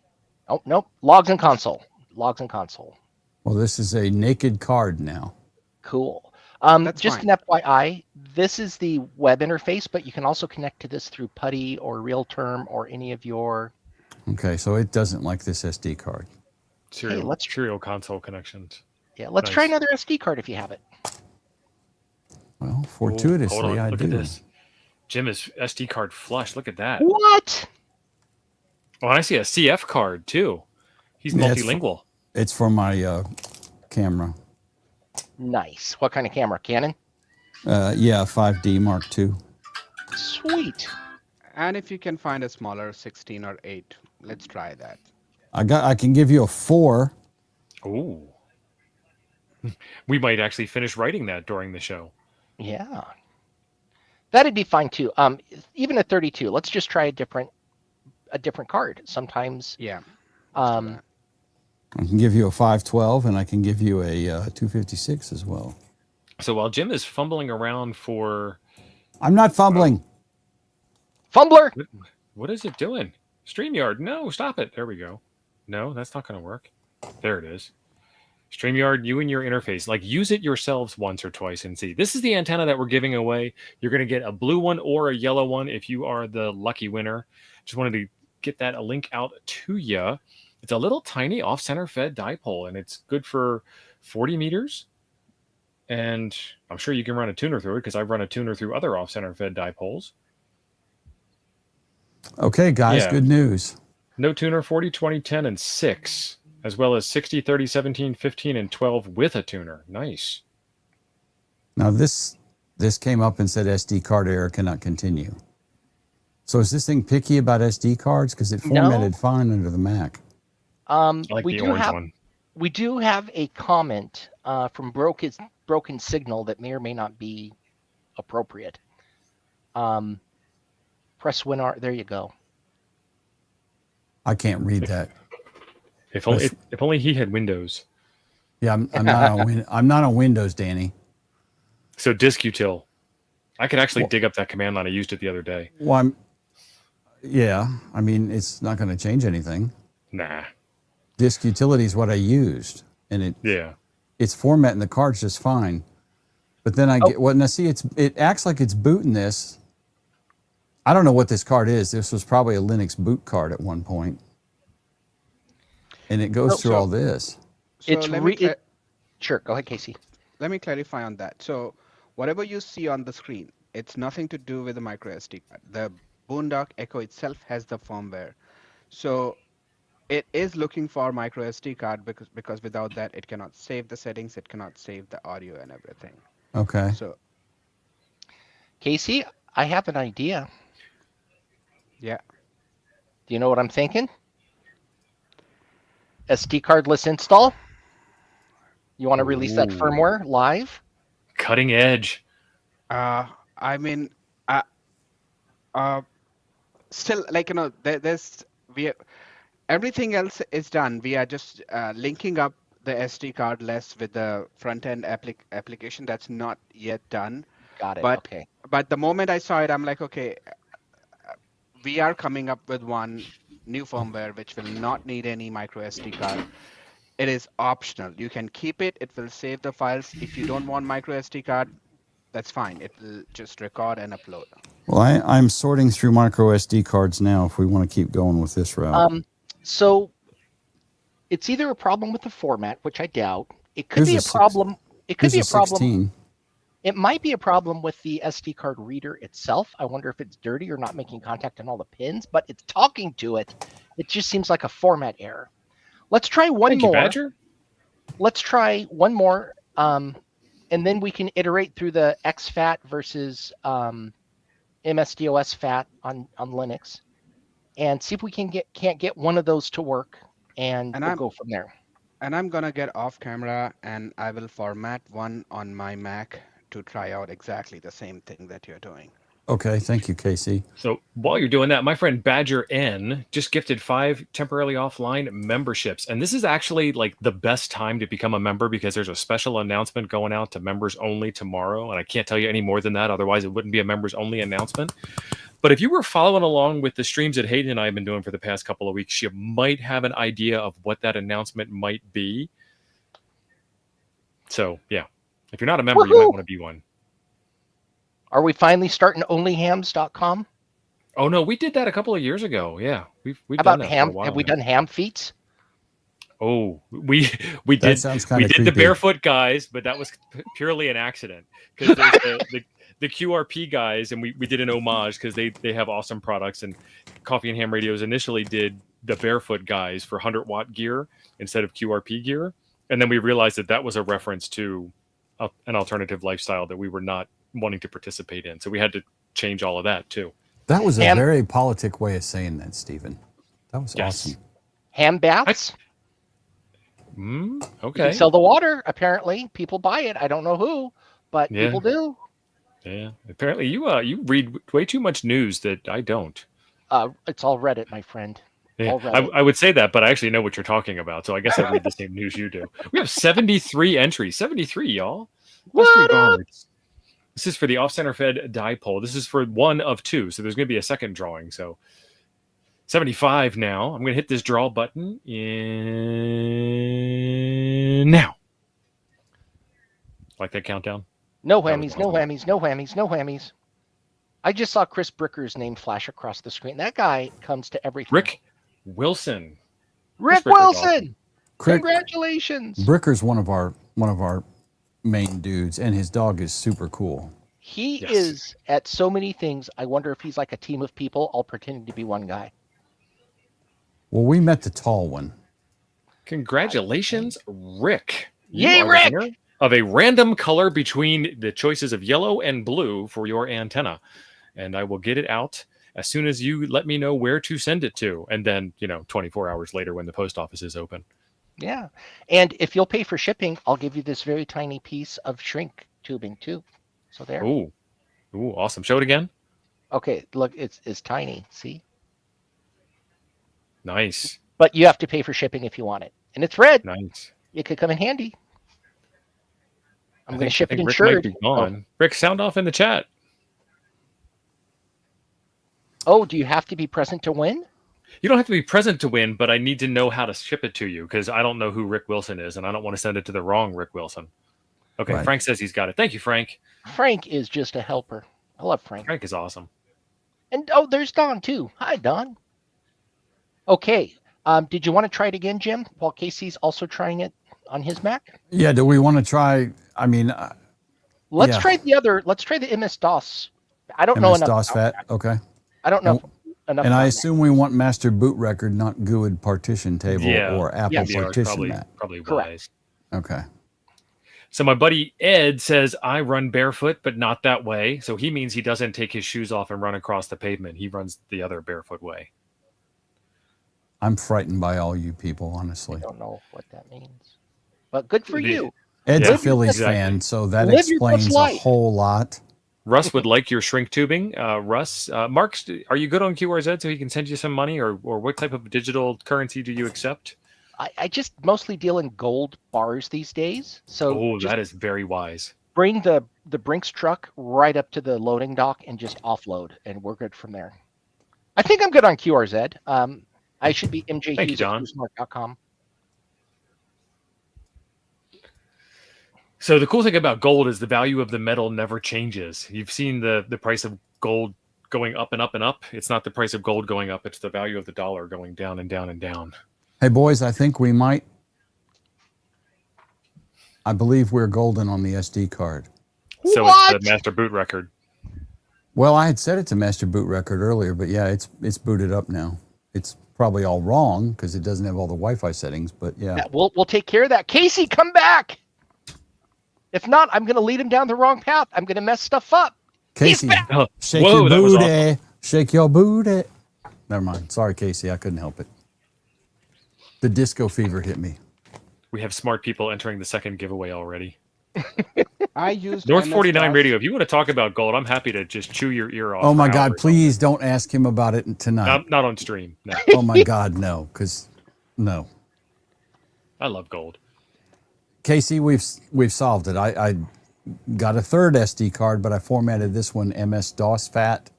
Speaker 3: Oh, nope. Logs and console.
Speaker 2: Well, this is a naked card now.
Speaker 3: Cool.
Speaker 4: That's
Speaker 3: just
Speaker 4: fine.
Speaker 3: an FYI, this is the web interface, but you can also connect to this through PuTTY or RealTerm or any of your...
Speaker 2: Okay, so it doesn't like this SD card.
Speaker 1: Serial console connections.
Speaker 3: Yeah, let's try another SD card if you have it.
Speaker 2: Well, fortuitously, I do.
Speaker 1: Look at this. Jim is SD card flush. Look at that.
Speaker 3: What?
Speaker 1: Oh, I see a CF card too. He's multilingual.
Speaker 2: It's for my camera.
Speaker 3: Nice. What kind of camera? Canon?
Speaker 2: Yeah, 5D Mark II.
Speaker 3: Sweet.
Speaker 4: And if you can find a smaller 16 or 8, let's try that.
Speaker 2: I can give you a 4.
Speaker 1: Ooh. We might actually finish writing that during the show.
Speaker 3: Yeah. That'd be fine too. Even a 32. Let's just try a different card. Sometimes.
Speaker 4: Yeah.
Speaker 2: I can give you a 512 and I can give you a 256 as well.
Speaker 1: So while Jim is fumbling around for...
Speaker 2: I'm not fumbling.
Speaker 3: Fumbler!
Speaker 1: What is it doing? StreamYard. No, stop it. There we go. No, that's not going to work. There it is. StreamYard, you and your interface. Like, use it yourselves once or twice and see. This is the antenna that we're giving away. You're going to get a blue one or a yellow one if you are the lucky winner. Just wanted to get that a link out to you. It's a little tiny off-center fed dipole, and it's good for 40 meters. And I'm sure you can run a tuner through it because I've run a tuner through other off-center fed dipoles.
Speaker 2: Okay, guys, good news.
Speaker 1: No tuner 40, 20, 10, and 6, as well as 60, 30, 17, 15, and 12 with a tuner. Nice.
Speaker 2: Now this came up and said SD card error cannot continue. So is this thing picky about SD cards? Because it formatted fine under the Mac.
Speaker 1: I like the orange one.
Speaker 3: We do have a comment from Broken Signal that may or may not be appropriate. Press WinR. There you go.
Speaker 2: I can't read that.
Speaker 1: If only he had Windows.
Speaker 2: Yeah, I'm not on Windows, Danny.
Speaker 1: So disk util. I could actually dig up that command line. I used it the other day.
Speaker 2: Well, I mean, it's not going to change anything.
Speaker 1: Nah.
Speaker 2: Disk utility is what I used, and it's formatting the cards just fine. But then I get now see it acts like it's booting this. I don't know what this card is. This was probably a Linux boot card at one point, and it goes through all this.
Speaker 3: So sure. Go ahead, Casey.
Speaker 4: Let me clarify on that. So whatever you see on the screen, it's nothing to do with the micro SD card. The Boondock Echo itself has the firmware. So it is looking for micro SD card because without that, it cannot save the settings, it cannot save the audio and everything.
Speaker 2: Okay.
Speaker 4: So,
Speaker 3: Casey, I have an idea.
Speaker 4: Yeah.
Speaker 3: Do you know what I'm thinking? SD cardless install. You want to release that firmware live?
Speaker 1: Cutting edge.
Speaker 4: I mean, still, like, everything else is done. We are just linking up the SD card less with the front end application. That's not yet done.
Speaker 3: Got it.
Speaker 4: But the moment I saw it, I'm like, okay, we are coming up with one new firmware which will not need any micro SD card. It is optional. You can keep it. It will save the files. If you don't want micro SD card, that's fine. It will just record and upload.
Speaker 2: Well, I'm sorting through micro SD cards now if we want to keep going with this route.
Speaker 3: So it's either a problem with the format, which I doubt. It could be a problem. It could be a problem.
Speaker 2: 16.
Speaker 3: It might be a problem with the SD card reader itself. I wonder if it's dirty or not making contact on all the pins, but it's talking to it. It just seems like a format error. Let's try one more.
Speaker 1: Badger?
Speaker 3: Let's try one more, and then we can iterate through the XFAT versus MSDOS FAT on Linux, and see if we can't get one of those to work, and we'll go from there.
Speaker 4: And I'm gonna get off camera, and I will format one on my Mac to try out exactly the same thing that you're doing.
Speaker 2: Okay, thank you, Casey.
Speaker 1: So while you're doing that, my friend Badger N just gifted 5 temporarily offline memberships. And this is actually like the best time to become a member because there's a special announcement going out to members only tomorrow. And I can't tell you any more than that. Otherwise, it wouldn't be a members only announcement. But if you were following along with the streams that Hayden and I have been doing for the past couple of weeks, you might have an idea of what that announcement might be. So, yeah, if you're not a member, you might want to be one.
Speaker 3: Are we finally starting onlyhams.com?
Speaker 1: Oh no, we did that a couple of years ago. Yeah, we've
Speaker 3: about
Speaker 1: done that
Speaker 3: ham.
Speaker 1: For a while
Speaker 3: have we
Speaker 1: now.
Speaker 3: done ham feats?
Speaker 1: Oh, we did.
Speaker 2: Sounds
Speaker 1: we did
Speaker 2: creepy.
Speaker 1: the barefoot guys, but that was purely an accident because there's the QRP guys, and we did an homage because they have awesome products. And Coffee and Ham Radios initially did the barefoot guys for 100-watt gear instead of QRP gear, and then we realized that was a reference to an alternative lifestyle that we were not wanting to participate in. So we had to change all of that too.
Speaker 2: That was a very politic way of saying that, Stephen. That was awesome.
Speaker 3: Ham baths?
Speaker 1: Okay.
Speaker 3: You can sell the water, apparently. People buy it. I don't know who, but people do.
Speaker 1: Yeah. Apparently you read way too much news that I don't.
Speaker 3: It's all Reddit, my friend.
Speaker 1: Yeah, I would say that, but I actually know what you're talking about. So I guess I read the same news you do. We have 73 entries. 73, y'all. Best regards. This is for the off-center fed dipole. This is for 1 of 2. So there's going to be a second drawing. So 75 now. I'm going to hit this draw button in now. Like that countdown?
Speaker 3: No whammies, no whammies, no whammies, no whammies. I just saw Chris Bricker's name flash across the screen. That guy comes to everything.
Speaker 1: Rick Wilson.
Speaker 3: Rick Wilson! Congratulations!
Speaker 2: Bricker's one of our main dudes, and his dog is super cool.
Speaker 3: He
Speaker 1: Yes.
Speaker 3: is at so many things. I wonder if he's like a team of people all pretending to be one guy.
Speaker 2: Well, we met the tall one.
Speaker 1: Congratulations, Rick. You
Speaker 3: Yay,
Speaker 1: are
Speaker 3: Rick!
Speaker 1: the winner of a random color between the choices of yellow and blue for your antenna. And I will get it out as soon as you let me know where to send it to. And then, 24 hours later when the post office is open.
Speaker 3: Yeah. And if you'll pay for shipping, I'll give you this very tiny piece of shrink tubing too. So there.
Speaker 1: Ooh, awesome. Show it again.
Speaker 3: Okay, look, it's tiny. See?
Speaker 1: Nice.
Speaker 3: But you have to pay for shipping if you want it. And it's red.
Speaker 1: Nice.
Speaker 3: It could come in handy. I'm going to
Speaker 1: I
Speaker 3: ship it
Speaker 1: think Rick
Speaker 3: insured.
Speaker 1: might be gone. Rick, sound off in the chat.
Speaker 3: Oh, do you have to be present to win?
Speaker 1: You don't have to be present to win, but I need to know how to ship it to you because I don't know who Rick Wilson is, and I don't want to send it to the wrong Rick Wilson. Okay,
Speaker 2: Right.
Speaker 1: Frank says he's got it. Thank you, Frank.
Speaker 3: Frank is just a helper. I love Frank.
Speaker 1: Frank is awesome.
Speaker 3: And there's Don too. Hi, Don. Okay. Did you want to try it again, Jim? While Casey's also trying it on his Mac?
Speaker 2: Yeah, do we want to try? I mean,
Speaker 3: Let's try the other. Let's try the MS-DOS. I don't know enough.
Speaker 2: MS-DOS FAT. Okay.
Speaker 3: I don't know enough.
Speaker 2: And I
Speaker 3: about
Speaker 2: assume we want master boot record, not GUID partition table or Apple
Speaker 3: Yes.
Speaker 2: partition mat.
Speaker 1: Probably
Speaker 3: Correct.
Speaker 1: wise.
Speaker 2: Okay.
Speaker 1: So my buddy Ed says, I run barefoot, but not that way. So he means he doesn't take his shoes off and run across the pavement. He runs the other barefoot way.
Speaker 2: I'm frightened by all you people, honestly.
Speaker 3: I don't know what that means. But good for you.
Speaker 2: Ed's
Speaker 1: Yeah,
Speaker 2: a Phillies
Speaker 1: exactly.
Speaker 2: fan, so that
Speaker 3: Live your
Speaker 2: explains
Speaker 3: best
Speaker 2: a
Speaker 3: life.
Speaker 2: whole lot.
Speaker 1: Russ would like your shrink tubing. Russ, Mark, are you good on QRZ so he can send you some money, or what type of digital currency do you accept?
Speaker 3: I just mostly deal in gold bars these days. So
Speaker 1: That is very wise.
Speaker 3: bring the Brinks truck right up to the loading dock and just offload, and we're good from there. I think I'm good on QRZ. I should be
Speaker 1: Thank you, John.
Speaker 3: mjhughes@cruisemart.com.
Speaker 1: So the cool thing about gold is the value of the metal never changes. You've seen the price of gold going up and up and up. It's not the price of gold going up. It's the value of the dollar going down and down and down.
Speaker 2: Hey, boys, I think we might. I believe we're golden on the SD card.
Speaker 1: So
Speaker 3: What?
Speaker 1: it's the master boot record.
Speaker 2: Well, I had set it to master boot record earlier, but yeah, it's booted up now. It's probably all wrong because it doesn't have all the Wi-Fi settings, but yeah.
Speaker 3: Yeah, we'll take care of that. Casey, come back. If not, I'm going to lead him down the wrong path. I'm going to mess stuff up.
Speaker 2: Casey,
Speaker 3: back.
Speaker 2: shake
Speaker 1: Whoa,
Speaker 2: your
Speaker 1: that was
Speaker 2: booty.
Speaker 1: awesome.
Speaker 2: Shake your booty. Never mind. Sorry, Casey. I couldn't help it. The disco fever hit me.
Speaker 1: We have smart people entering the second giveaway already.
Speaker 4: I used
Speaker 1: North
Speaker 4: MS
Speaker 1: 49
Speaker 4: DOS.
Speaker 1: Radio. If you want to talk about gold, I'm happy to just chew your ear off.
Speaker 2: Oh my
Speaker 1: for
Speaker 2: God!
Speaker 1: hours.
Speaker 2: Please don't ask him about it tonight.
Speaker 1: Not on stream. No.
Speaker 2: Oh my God, no, because no.
Speaker 1: I love gold.
Speaker 2: Casey, we've solved it. I got a third SD card, but I formatted this one MS-DOS FAT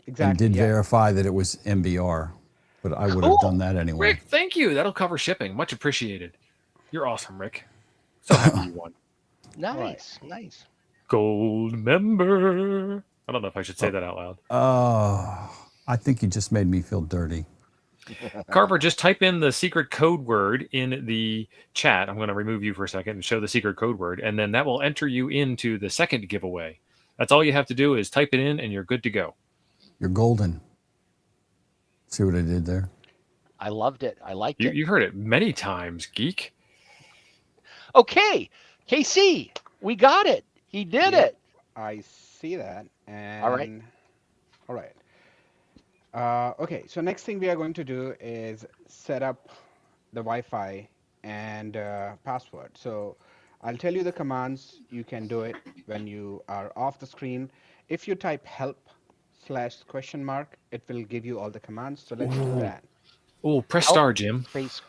Speaker 4: Exactly.
Speaker 2: and did
Speaker 4: yeah.
Speaker 2: verify that it was MBR. But I would have done that anyway.
Speaker 1: Rick, thank you. That'll cover shipping. Much appreciated. You're awesome, Rick. So happy you won.
Speaker 3: Nice, nice.
Speaker 1: Gold member. I don't know if I should say that out loud.
Speaker 2: I think you just made me feel dirty.
Speaker 1: Carver, just type in the secret code word in the chat. I'm going to remove you for a second and show the secret code word, and then that will enter you into the second giveaway. That's all you have to do is type it in, and you're good to go.
Speaker 2: You're golden. See what I did there?
Speaker 3: I loved it. I liked it.
Speaker 1: You heard it many times, geek.
Speaker 3: Okay, KC, we got it. He did
Speaker 4: Yep.
Speaker 3: it.
Speaker 4: I see that. And
Speaker 3: All right.
Speaker 4: All right. Okay, so next thing we are going to do is set up the Wi-Fi and password. So I'll tell you the commands. You can do it when you are off the screen. If you type help/?, it will give you all the commands. So let's do that.
Speaker 1: Oh, press
Speaker 3: Help.
Speaker 1: star, Jim.
Speaker 3: Space.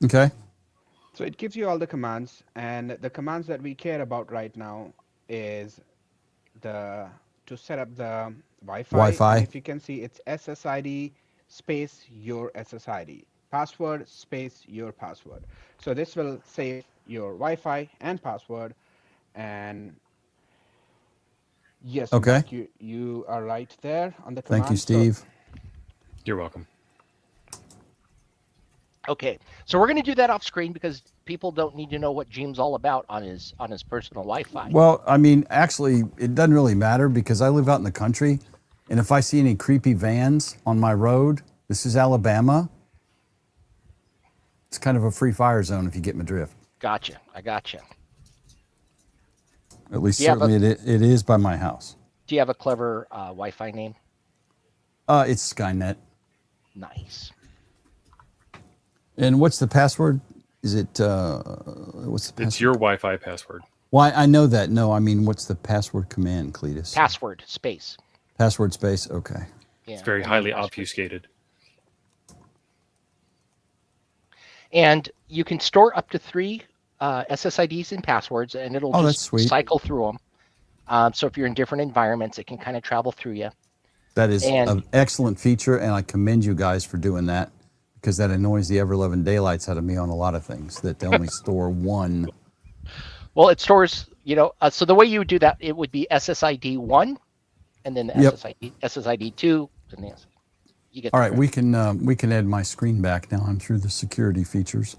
Speaker 2: Okay.
Speaker 4: So it gives you all the commands, and the commands that we care about right now is to set up the Wi-Fi.
Speaker 2: Wi-Fi.
Speaker 4: And if you can see, it's SSID space your SSID, password space your password. So this will save your Wi-Fi and password. And yes,
Speaker 2: Okay.
Speaker 4: Mark, you are right there on the command.
Speaker 2: Thank you, Steve.
Speaker 1: You're welcome.
Speaker 3: Okay, so we're going to do that off screen because people don't need to know what Jim's all about on his personal Wi-Fi.
Speaker 2: Well, I mean, actually, it doesn't really matter because I live out in the country, and if I see any creepy vans on my road, this is Alabama. It's kind of a free fire zone if you get my drift.
Speaker 3: Gotcha. I gotcha.
Speaker 2: At least certainly it is by my house.
Speaker 3: Do you have a clever Wi-Fi name?
Speaker 2: It's Skynet.
Speaker 3: Nice.
Speaker 2: And what's the password? Is it what's the password?
Speaker 1: It's your Wi-Fi password.
Speaker 2: Why I know that. No, I mean, what's the password command, Cletus?
Speaker 3: Password space.
Speaker 2: Password space. Okay.
Speaker 3: Yeah,
Speaker 1: It's very highly obfuscated.
Speaker 3: And you can store up to 3 SSIDs and passwords, and it'll just cycle through them. So if you're in different environments, it can kind of travel through you.
Speaker 2: That is an excellent feature, and I commend you guys for doing that because that annoys the ever-loving daylights out of me on a lot of things, that they only store one.
Speaker 3: Well, it stores, so the way you would do that, it would be SSID 1, and then the SSID 2, and the you get.
Speaker 2: All right, we can add my screen back now. I'm through the security features.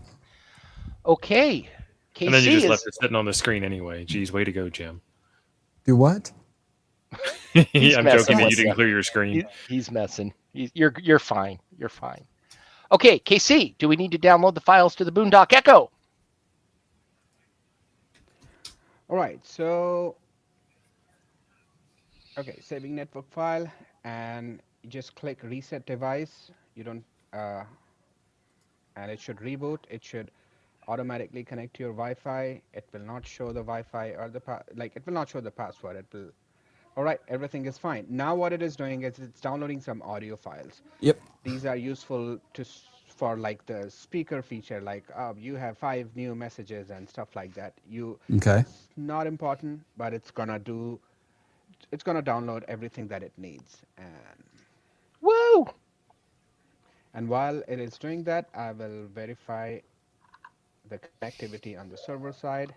Speaker 3: Okay. KC
Speaker 1: and then you just left it sitting on the screen anyway. Geez, way to go, Jim.
Speaker 2: Do what?
Speaker 1: I'm joking that you didn't clear your screen.
Speaker 3: He's messing. You're fine. You're fine. Okay, KC, do we need to download the files to the Boondock Echo?
Speaker 4: All right, so saving network file, and you just click reset device. You don't and it should reboot. It should automatically connect to your Wi-Fi. It will not show the Wi-Fi or it will not show the password. It will. All right, everything is fine. Now what it is doing is it's downloading some audio files.
Speaker 2: Yep.
Speaker 4: These are useful for like the speaker feature, like you have 5 new messages and stuff like that. It's not important, but it's gonna download everything that it needs. And
Speaker 3: woo!
Speaker 4: And while it is doing that, I will verify the connectivity on the server side.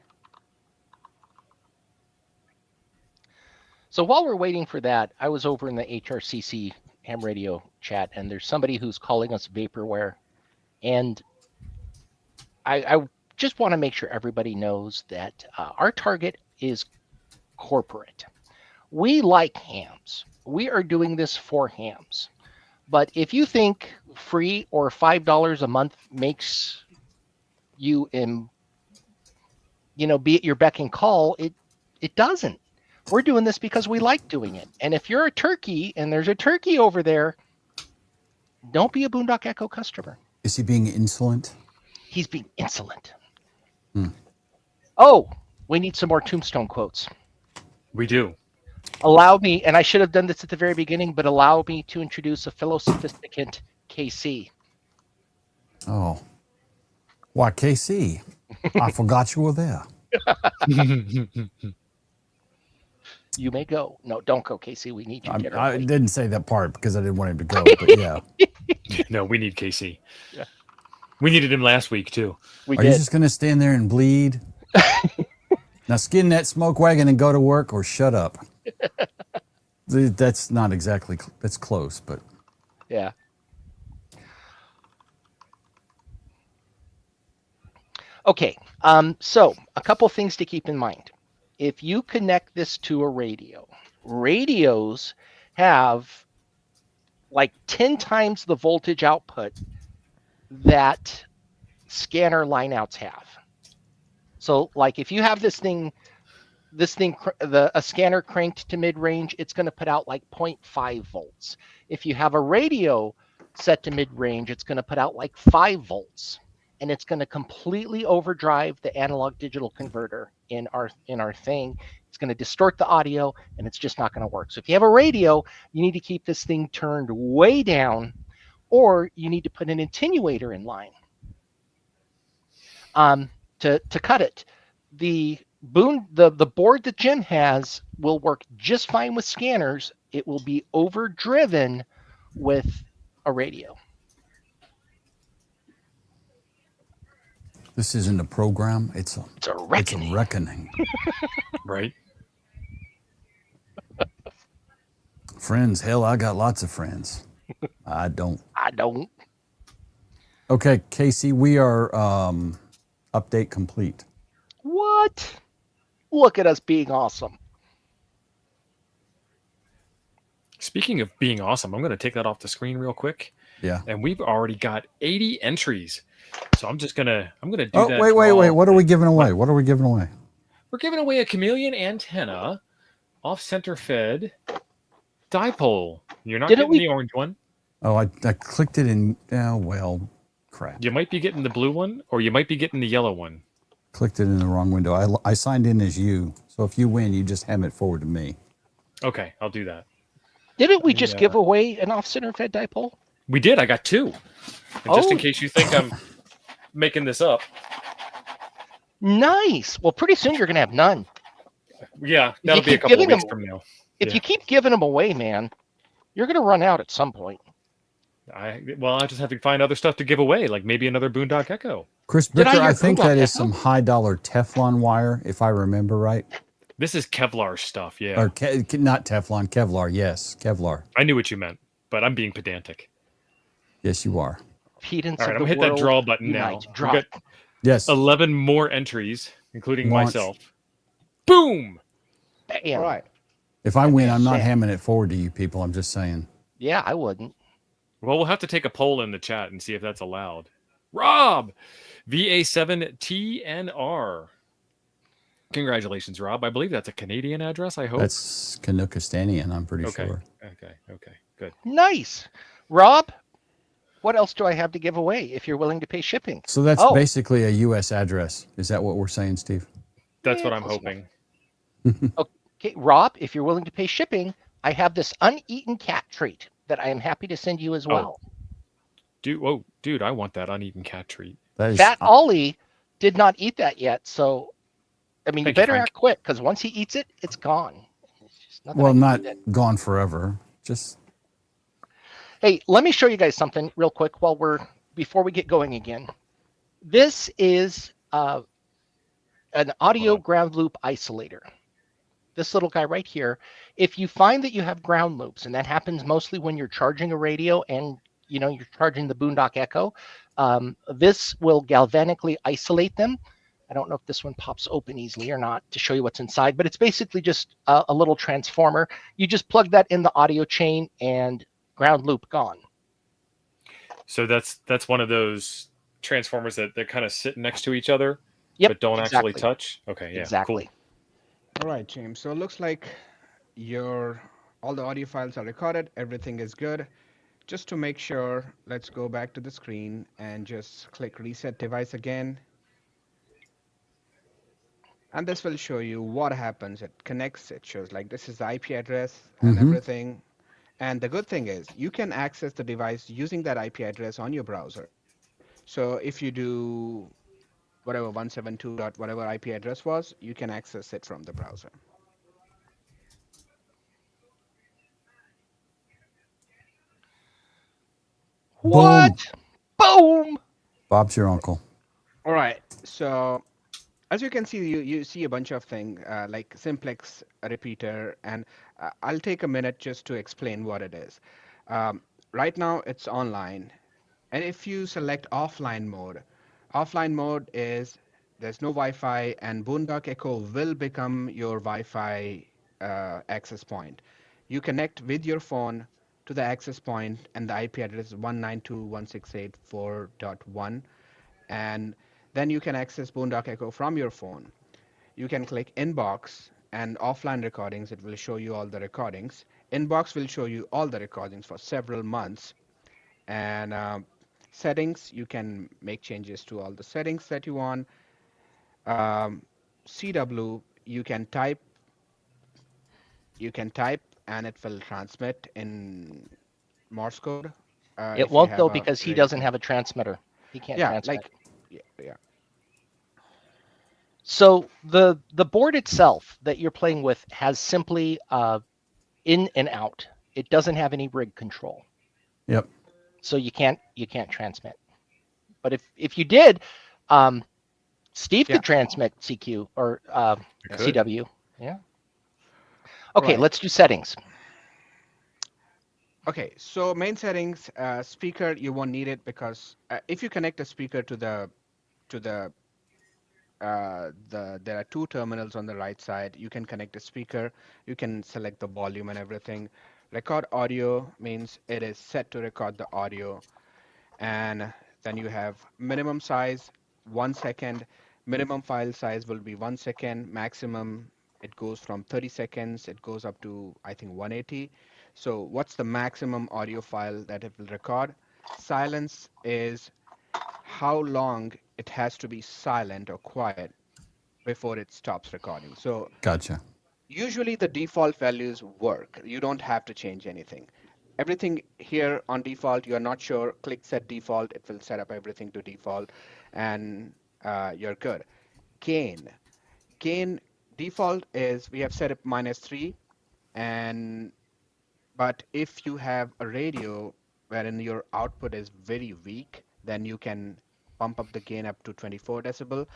Speaker 3: So while we're waiting for that, I was over in the HRCC ham radio chat, and there's somebody who's calling us vaporware. And I just want to make sure everybody knows that our target is corporate. We like hams. We are doing this for hams. But if you think free or $5 a month makes you be at your beck and call, it doesn't. We're doing this because we like doing it. And if you're a turkey and there's a turkey over there, don't be a Boondock Echo customer.
Speaker 2: Is he being insolent?
Speaker 3: He's being insolent. Oh, we need some more tombstone quotes.
Speaker 1: We do.
Speaker 3: Allow me, and I should have done this at the very beginning, but allow me to introduce a fellow sophisticant, KC.
Speaker 2: Oh. Why, KC? I forgot you were there.
Speaker 3: You may go. No, don't go, KC. We need you.
Speaker 2: I didn't say that part because I didn't want him to go, but yeah.
Speaker 1: No, we need KC. Yeah. We needed him last week, too.
Speaker 2: Are you just going to stand there and bleed? Now skin that smoke wagon and go to work, or shut up. That's not exactly, that's close, but.
Speaker 3: Yeah. Okay, so a couple things to keep in mind. If you connect this to a radio, radios have like 10 times the voltage output that scanner lineouts have. So like if you have a scanner cranked to mid-range, it's going to put out like 0.5 volts. If you have a radio set to mid-range, it's going to put out like 5 volts. And it's going to completely overdrive the analog digital converter in our thing. It's going to distort the audio, and it's just not going to work. So if you have a radio, you need to keep this thing turned way down, or you need to put an attenuator in line to cut it. The board that Jim has will work just fine with scanners. It will be overdriven with a radio.
Speaker 2: This isn't a program. It's a reckoning. It's a reckoning.
Speaker 1: Right?
Speaker 2: Friends. Hell, I got lots of friends. I don't. Okay, Casey, we are update complete.
Speaker 3: What? Look at us being awesome.
Speaker 1: Speaking of being awesome, I'm going to take that off the screen real quick.
Speaker 2: Yeah.
Speaker 1: And we've already got 80 entries. So I'm just gonna do
Speaker 2: Oh,
Speaker 1: that.
Speaker 2: wait. What are we giving away? What are we giving away?
Speaker 1: We're giving away a chameleon antenna, off-center fed dipole. You're not getting the orange one.
Speaker 2: Oh, I clicked it in. Oh, well, crap.
Speaker 1: You might be getting the blue one, or you might be getting the yellow one.
Speaker 2: Clicked it in the wrong window. I signed in as you. So if you win, you just ham it forward to me.
Speaker 1: Okay, I'll do that.
Speaker 3: Didn't we just give away an off-center fed dipole?
Speaker 1: We did. I got 2. And just in case you think I'm making this up.
Speaker 3: Nice. Well, pretty soon you're going to have none.
Speaker 1: Yeah, that'll be a couple of weeks from now.
Speaker 3: If you keep giving them away, man, you're going to run out at some point.
Speaker 1: I just have to find other stuff to give away, like maybe another Boondock Echo.
Speaker 2: Chris Bricker, I think that is some high-dollar Teflon wire, if I remember right.
Speaker 1: This is Kevlar stuff, yeah.
Speaker 2: Or not Teflon, Kevlar. Yes, Kevlar.
Speaker 1: I knew what you meant, but I'm being pedantic.
Speaker 2: Yes, you are.
Speaker 1: All right, I'm going to hit that draw button now.
Speaker 2: Yes.
Speaker 1: 11 more entries, including myself. Boom!
Speaker 3: Bam.
Speaker 4: All right.
Speaker 2: If I win, I'm not hamming it forward to you people. I'm just saying.
Speaker 3: Yeah, I wouldn't.
Speaker 1: Well, we'll have to take a poll in the chat and see if that's allowed. Rob! VA7TNR. Congratulations, Rob. I believe that's a Canadian address, I hope.
Speaker 2: That's Canuckistanian, I'm pretty sure.
Speaker 1: Okay, good.
Speaker 3: Nice. Rob, what else do I have to give away if you're willing to pay shipping?
Speaker 2: So that's basically a U.S. address. Is that what we're saying, Steve?
Speaker 1: That's what I'm hoping.
Speaker 3: Okay, Rob, if you're willing to pay shipping, I have this uneaten cat treat that I am happy to send you as well.
Speaker 1: Dude, I want that uneaten cat treat.
Speaker 3: Fat Ollie did not eat that yet, so I mean, you better act quick, because once he eats it, it's gone.
Speaker 2: Not gone forever. Just.
Speaker 3: Hey, let me show you guys something real quick before we get going again. This is an audio ground loop isolator. This little guy right here. If you find that you have ground loops, and that happens mostly when you're charging a radio and you're charging the Boondock Echo, this will galvanically isolate them. I don't know if this one pops open easily or not to show you what's inside, but it's basically just a little transformer. You just plug that in the audio chain and ground loop gone.
Speaker 1: So that's one of those transformers that kind of sit next to each other, but don't actually touch. Okay, yeah,
Speaker 3: exactly.
Speaker 4: Cool. All right, James. So it looks like all the audio files are recorded. Everything is good. Just to make sure, let's go back to the screen and just click Reset Device again. And this will show you what happens. It connects. It shows like this is the IP address and everything. And the good thing is you can access the device using that IP address on your browser. So if you do whatever 172. whatever IP address was, you can access it from the browser.
Speaker 3: What? Boom!
Speaker 2: Bob's your uncle.
Speaker 4: All right. So as you can see, you see a bunch of things like simplex repeater, and I'll take a minute just to explain what it is. Right now it's online, and if you select offline mode is there's no Wi-Fi, and Boondock Echo will become your Wi-Fi access point. You connect with your phone to the access point, and the IP address is 192.168.4.1, and then you can access Boondock Echo from your phone. You can click Inbox and offline recordings. It will show you all the recordings. Inbox will show you all the recordings for several months. And settings, you can make changes to all the settings that you want. CW, you can type and it will transmit in Morse code.
Speaker 3: It won't though, because he doesn't have a transmitter. He can't transmit.
Speaker 4: Yeah.
Speaker 3: So the board itself that you're playing with has simply in and out. It doesn't have any rig control.
Speaker 2: Yep.
Speaker 3: So you can't transmit. But if you did, Steve could transmit CQ or CW. Yeah. Okay, let's do settings.
Speaker 4: Okay, so main settings, speaker, you won't need it because if you connect a speaker to there are two terminals on the right side. You can connect a speaker. You can select the volume and everything. Record audio means it is set to record the audio. And then you have minimum size, 1 second. Minimum file size will be 1 second. Maximum, it goes from 30 seconds. It goes up to, I think, 180. So what's the maximum audio file that it will record? Silence is how long it has to be silent or quiet before it stops recording. So
Speaker 2: Gotcha.
Speaker 4: usually the default values work. You don't have to change anything. Everything here on default, you're not sure, click set default, it will set up everything to default, and you're good. Gain. Gain default is we have set up -3, and but if you have a radio wherein your output is very weak, then you can bump up the gain up to 24 decibel.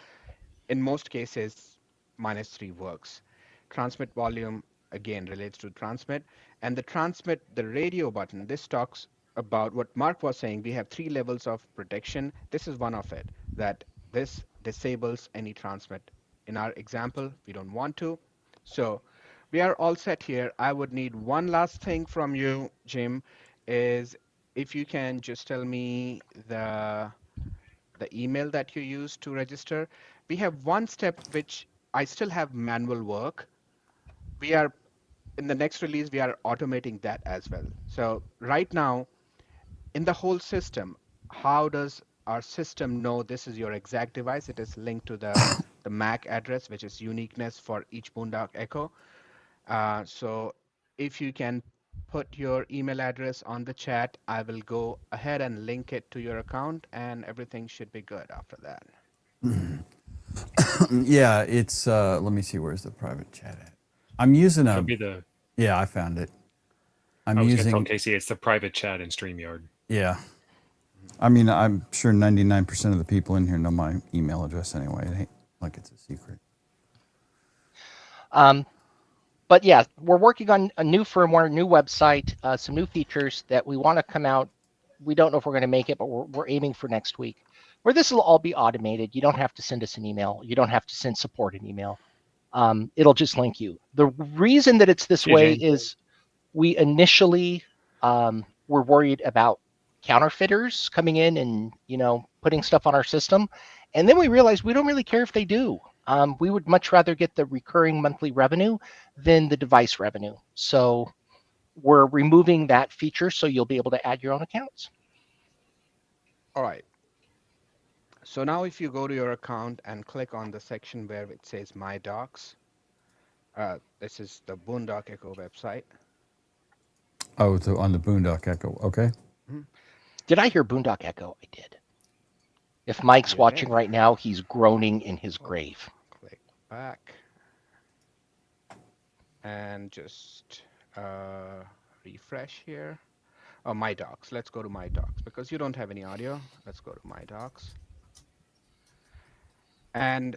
Speaker 4: In most cases, -3 works. Transmit volume, again, relates to transmit. And the transmit, the radio button, this talks about what Mark was saying. We have 3 levels of protection. This is one of it, that this disables any transmit. In our example, we don't want to. So we are all set here. I would need one last thing from you, Jim, is if you can just tell me the email that you use to register. We have one step which I still have manual work. We are in the next release, we are automating that as well. So right now, in the whole system, how does our system know this is your exact device? It is linked to the MAC address, which is uniqueness for each Boondock Echo. So if you can put your email address on the chat, I will go ahead and link it to your account, and everything should be good after that.
Speaker 2: Yeah, it's, let me see, where's the private chat at? I'm using
Speaker 1: It'll be the.
Speaker 2: yeah, I found it.
Speaker 1: I was going to tell Casey it's the private chat in StreamYard.
Speaker 2: Yeah. I mean, I'm sure 99% of the people in here know my email address anyway. It ain't like it's a secret.
Speaker 3: But yeah, we're working on a new firmware, new website, some new features that we want to come out. We don't know if we're going to make it, but we're aiming for next week, where this will all be automated. You don't have to send us an email. You don't have to send support an email. It'll just link you. The reason that it's this way is we initially were worried about counterfeiters coming in and putting stuff on our system, and then we realized we don't really care if they do. We would much rather get the recurring monthly revenue than the device revenue. So we're removing that feature so you'll be able to add your own accounts.
Speaker 4: All right. So now if you go to your account and click on the section where it says My Docs, this is the Boondock Echo website.
Speaker 2: Oh, on the Boondock Echo. Okay.
Speaker 4: Mm-hmm.
Speaker 3: Did I hear Boondock Echo? I did. If Mike's watching right now, he's groaning in his grave.
Speaker 4: Click back and just refresh here. Oh, My Docs. Let's go to My Docs because you don't have any audio. Let's go to My Docs. And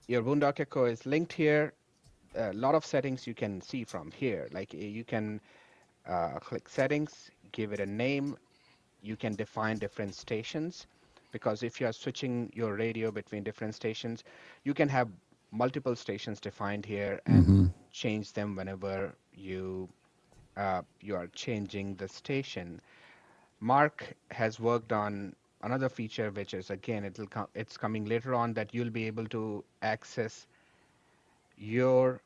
Speaker 4: your Boondock Echo is linked here. A lot of settings you can see from here. Like you can click settings, give it a name. You can define different stations, because if you are switching your radio between different stations, you can have multiple stations defined here and change them whenever you are changing the station. Mark has worked on another feature, which is, again, it's coming later on, that you'll be able to access your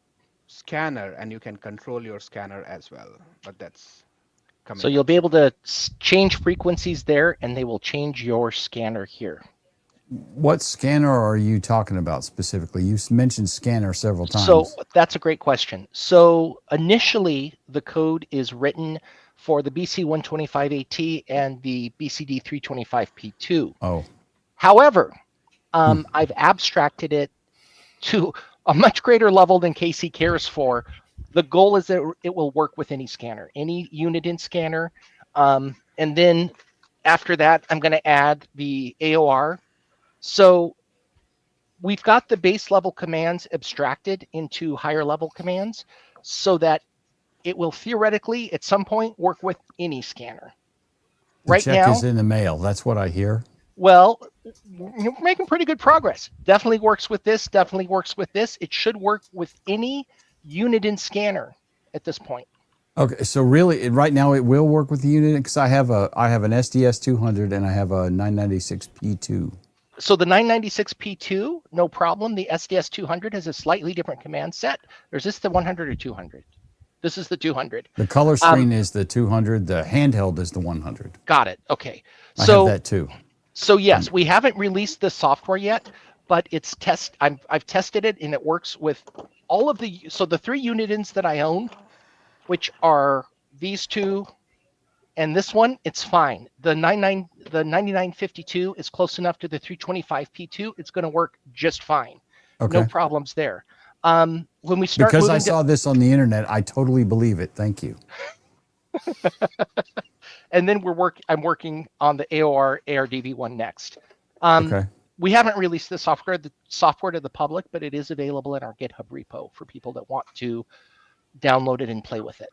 Speaker 4: scanner and you can control your scanner as well. But that's coming.
Speaker 3: So you'll be able to change frequencies there, and they will change your scanner here.
Speaker 2: What scanner are you talking about specifically? You mentioned scanner several times.
Speaker 3: So that's a great question. So initially, the code is written for the BC125AT and the BCD325P2.
Speaker 2: Oh.
Speaker 3: However, I've abstracted it to a much greater level than Casey cares for. The goal is that it will work with any scanner, any unit in scanner. And then after that, I'm going to add the AOR. So we've got the base level commands abstracted into higher level commands so that it will theoretically at some point work with any scanner.
Speaker 2: The
Speaker 3: Right
Speaker 2: check
Speaker 3: now,
Speaker 2: is in the mail. That's what I hear.
Speaker 3: well, you're making pretty good progress. Definitely works with this. Definitely works with this. It should work with any Uniden scanner at this point.
Speaker 2: Okay, so really, right now it will work with the Uniden because I have an SDS 200 and I have a 996 P2.
Speaker 3: So the 996 P2, no problem. The SDS 200 has a slightly different command set. Or is this the 100 or 200? This is the 200.
Speaker 2: The color screen is the 200. The handheld is the 100.
Speaker 3: Got it. Okay.
Speaker 2: I have that too.
Speaker 3: So yes, we haven't released the software yet, but it's I've tested it and it works with all of the. So the 3 Unidens that I own, which are these 2 and this one, it's fine. The 9952 is close enough to the 325 P2. It's going to work just fine.
Speaker 2: Okay.
Speaker 3: No problems there. When we start
Speaker 2: because I saw this on the internet, I totally believe it. Thank you.
Speaker 3: And then I'm working on the AOR ARDV one next.
Speaker 2: Okay.
Speaker 3: We haven't released the software to the public, but it is available in our GitHub repo for people that want to download it and play with it.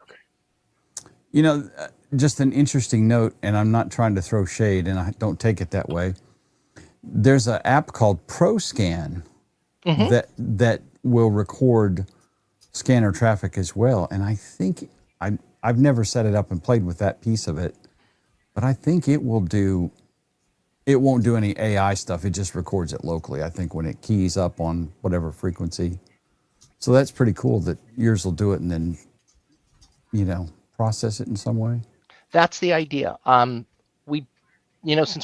Speaker 2: You know, just an interesting note, and I'm not trying to throw shade, and I don't take it that way. There's an app called ProScan that will record scanner traffic as well, and I think I've never set it up and played with that piece of it, but I think it won't do any AI stuff. It just records it locally, I think, when it keys up on whatever frequency. So that's pretty cool that yours will do it and then, process it in some way.
Speaker 3: That's the idea. Since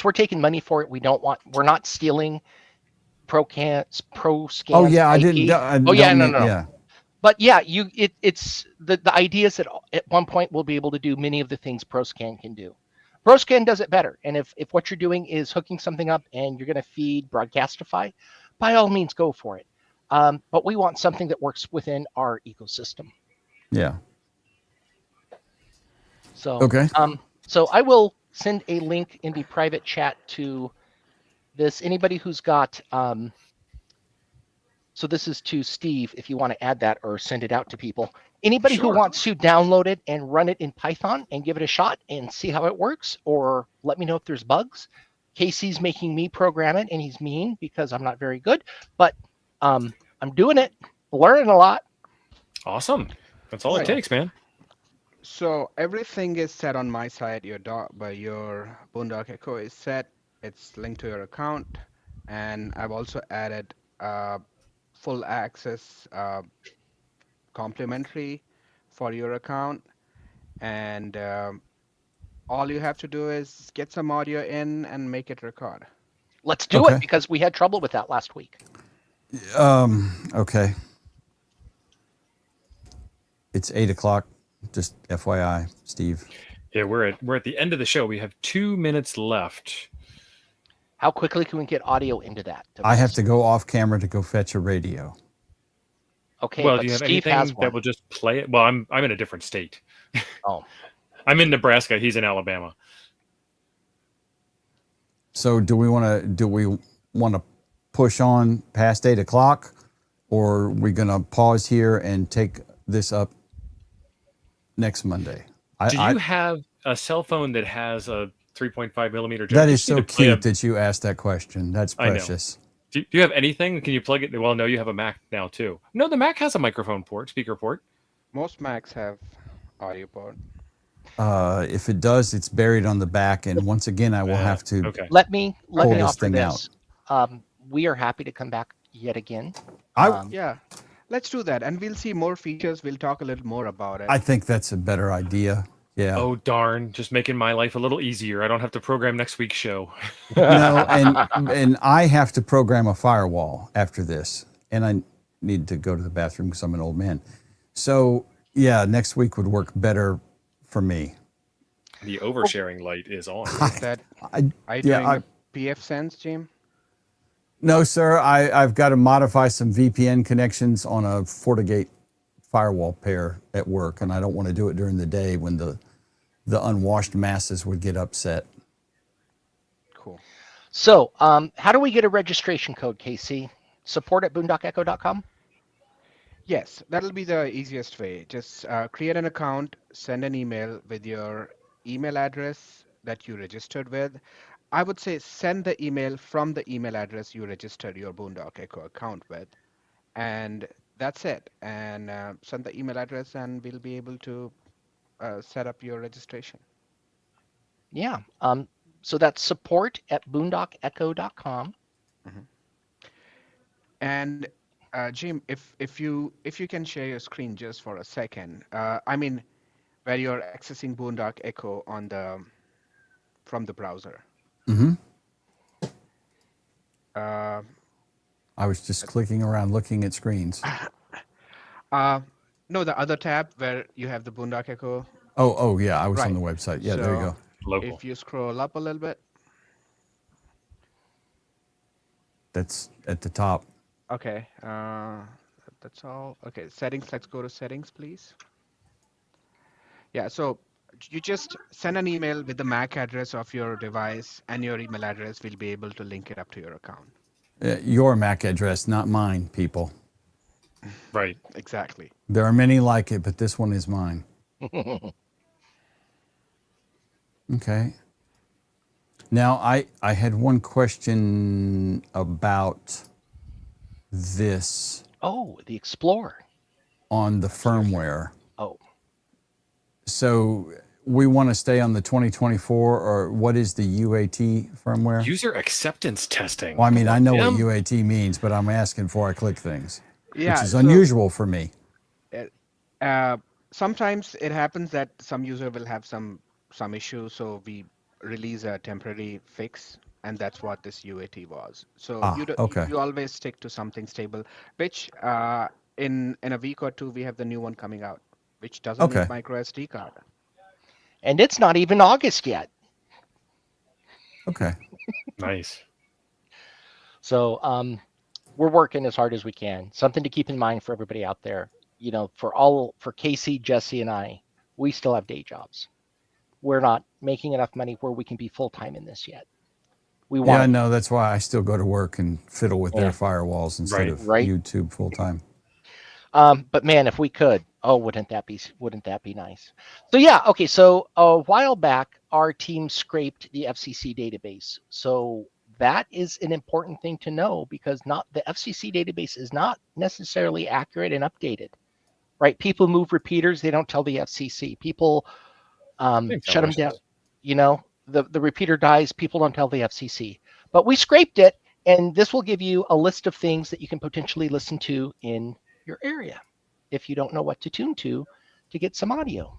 Speaker 3: we're taking money for it, we're not stealing ProScan.
Speaker 2: Oh yeah,
Speaker 3: IP.
Speaker 2: No. Yeah.
Speaker 3: But yeah, it's the idea is that at one point we'll be able to do many of the things ProScan can do. ProScan does it better. And if what you're doing is hooking something up and you're going to feed Broadcastify, by all means go for it. But we want something that works within our ecosystem.
Speaker 2: Yeah.
Speaker 3: So
Speaker 2: okay.
Speaker 3: So I will send a link in the private chat to this. Anybody who's got so this is to Steve, if you want to add that or send it out to people. Anybody who wants to download it and run it in Python and give it a shot and see how it works, or let me know if there's bugs. Casey's making me program it, and he's mean because I'm not very good, but I'm doing it, learning a lot.
Speaker 1: Awesome. That's all it takes, man.
Speaker 4: So everything is set on my side. Your Boondock Echo is set. It's linked to your account, and I've also added full access complimentary for your account. And all you have to do is get some audio in and make it record.
Speaker 3: Let's do it because we had trouble with that last week.
Speaker 2: Okay. It's 8:00. Just FYI, Steve.
Speaker 1: Yeah, we're at the end of the show. We have 2 minutes left.
Speaker 3: How quickly can we get audio into that device?
Speaker 2: I have to go off camera to go fetch a radio.
Speaker 3: Okay.
Speaker 1: Well,
Speaker 3: but
Speaker 1: do you have
Speaker 3: Steve
Speaker 1: anything that will just play it? Well, I'm in a different state.
Speaker 3: Oh.
Speaker 1: I'm in Nebraska. He's in Alabama.
Speaker 2: So do we want to push on past 8:00, or are we going to pause here and take this up next Monday?
Speaker 1: Do you have a cell phone that has a 3.5 millimeter jack?
Speaker 2: That is so cute that you asked that question. That's precious.
Speaker 1: Do you have anything? Can you plug it? Well, no, you have a Mac now too. No, the Mac has a microphone port, speaker port.
Speaker 4: Most Macs have audio port.
Speaker 2: If it does, it's buried on the back, and once again, I will have to
Speaker 3: let me
Speaker 2: this
Speaker 3: offer
Speaker 2: thing
Speaker 3: this. We are happy to come back yet again.
Speaker 4: Yeah, let's do that, and we'll see more features. We'll talk a little more about it.
Speaker 2: I think that's a better idea. Yeah.
Speaker 1: Oh darn! Just making my life a little easier. I don't have to program next week's show.
Speaker 2: No, and I have to program a firewall after this, and I need to go to the bathroom because I'm an old man. So yeah, next week would work better for me.
Speaker 1: The oversharing light is on.
Speaker 4: Are you doing a PF Sense, Jim?
Speaker 2: No, sir. I've got to modify some VPN connections on a FortiGate firewall pair at work, and I don't want to do it during the day when the unwashed masses would get upset.
Speaker 4: Cool.
Speaker 3: So how do we get a registration code, Casey? Support@boondockecho.com?
Speaker 4: Yes, that'll be the easiest way. Just create an account, send an email with your email address that you registered with. I would say send the email from the email address you registered your Boondock Echo account with, and that's it. And send the email address, and we'll be able to set up your registration.
Speaker 3: Yeah. So that's support@boondockecho.com.
Speaker 4: Mhm. And Jim, if you can share your screen just for a second, I mean, where you're accessing Boondock Echo on the from the browser.
Speaker 2: Mm-hmm.
Speaker 4: Uh,
Speaker 2: I was just clicking around looking at screens.
Speaker 4: no, the other tab where you have the Boondock Echo.
Speaker 2: Oh, yeah. I was on
Speaker 4: Right.
Speaker 2: the website. Yeah, there you
Speaker 4: So
Speaker 2: go.
Speaker 1: Local.
Speaker 4: if you scroll up a little bit,
Speaker 2: That's at the top.
Speaker 4: okay, that's all. Okay, settings. Let's go to settings, please. Yeah, so you just send an email with the MAC address of your device, and your email address will be able to link it up to your account.
Speaker 2: Your MAC address, not mine, people.
Speaker 1: Right.
Speaker 4: Exactly.
Speaker 2: There are many like it, but this one is mine. Okay. Now, I had one question about this
Speaker 3: Oh, the Explorer.
Speaker 2: on the firmware.
Speaker 3: Oh,
Speaker 2: So we want to stay on the 2024, or what is the UAT firmware?
Speaker 1: User acceptance testing.
Speaker 2: Well, I mean, I know what
Speaker 1: Tim?
Speaker 2: UAT means, but I'm asking before I click things,
Speaker 4: Yeah,
Speaker 2: which is
Speaker 4: so,
Speaker 2: unusual for me.
Speaker 4: Sometimes it happens that some user will have some issue, so we release a temporary fix, and that's what this UAT was. So
Speaker 2: Okay.
Speaker 4: you always stick to something stable, which in a week or two we have the new one coming out, which doesn't need
Speaker 2: Okay.
Speaker 4: micro SD card.
Speaker 3: and it's not even August yet.
Speaker 2: Okay.
Speaker 1: Nice.
Speaker 3: So we're working as hard as we can. Something to keep in mind for everybody out there. You know, for Casey, Jesse, and I, we still have day jobs. We're not making enough money where we can be full-time in this yet. We want
Speaker 2: Yeah, no, that's why I still go to work and fiddle with their
Speaker 3: Yeah.
Speaker 2: firewalls instead
Speaker 1: Right.
Speaker 2: of
Speaker 3: Right.
Speaker 2: YouTube full time.
Speaker 3: But man, if we could, oh, wouldn't that be nice? So yeah, okay. So a while back, our team scraped the FCC database. So that is an important thing to know, because not the FCC database is not necessarily accurate and updated, right? People move repeaters, they don't tell the FCC. People shut them down. You know, the repeater dies, people don't tell the FCC. But we scraped it, and this will give you a list of things that you can potentially listen to in your area if you don't know what to tune to get some audio.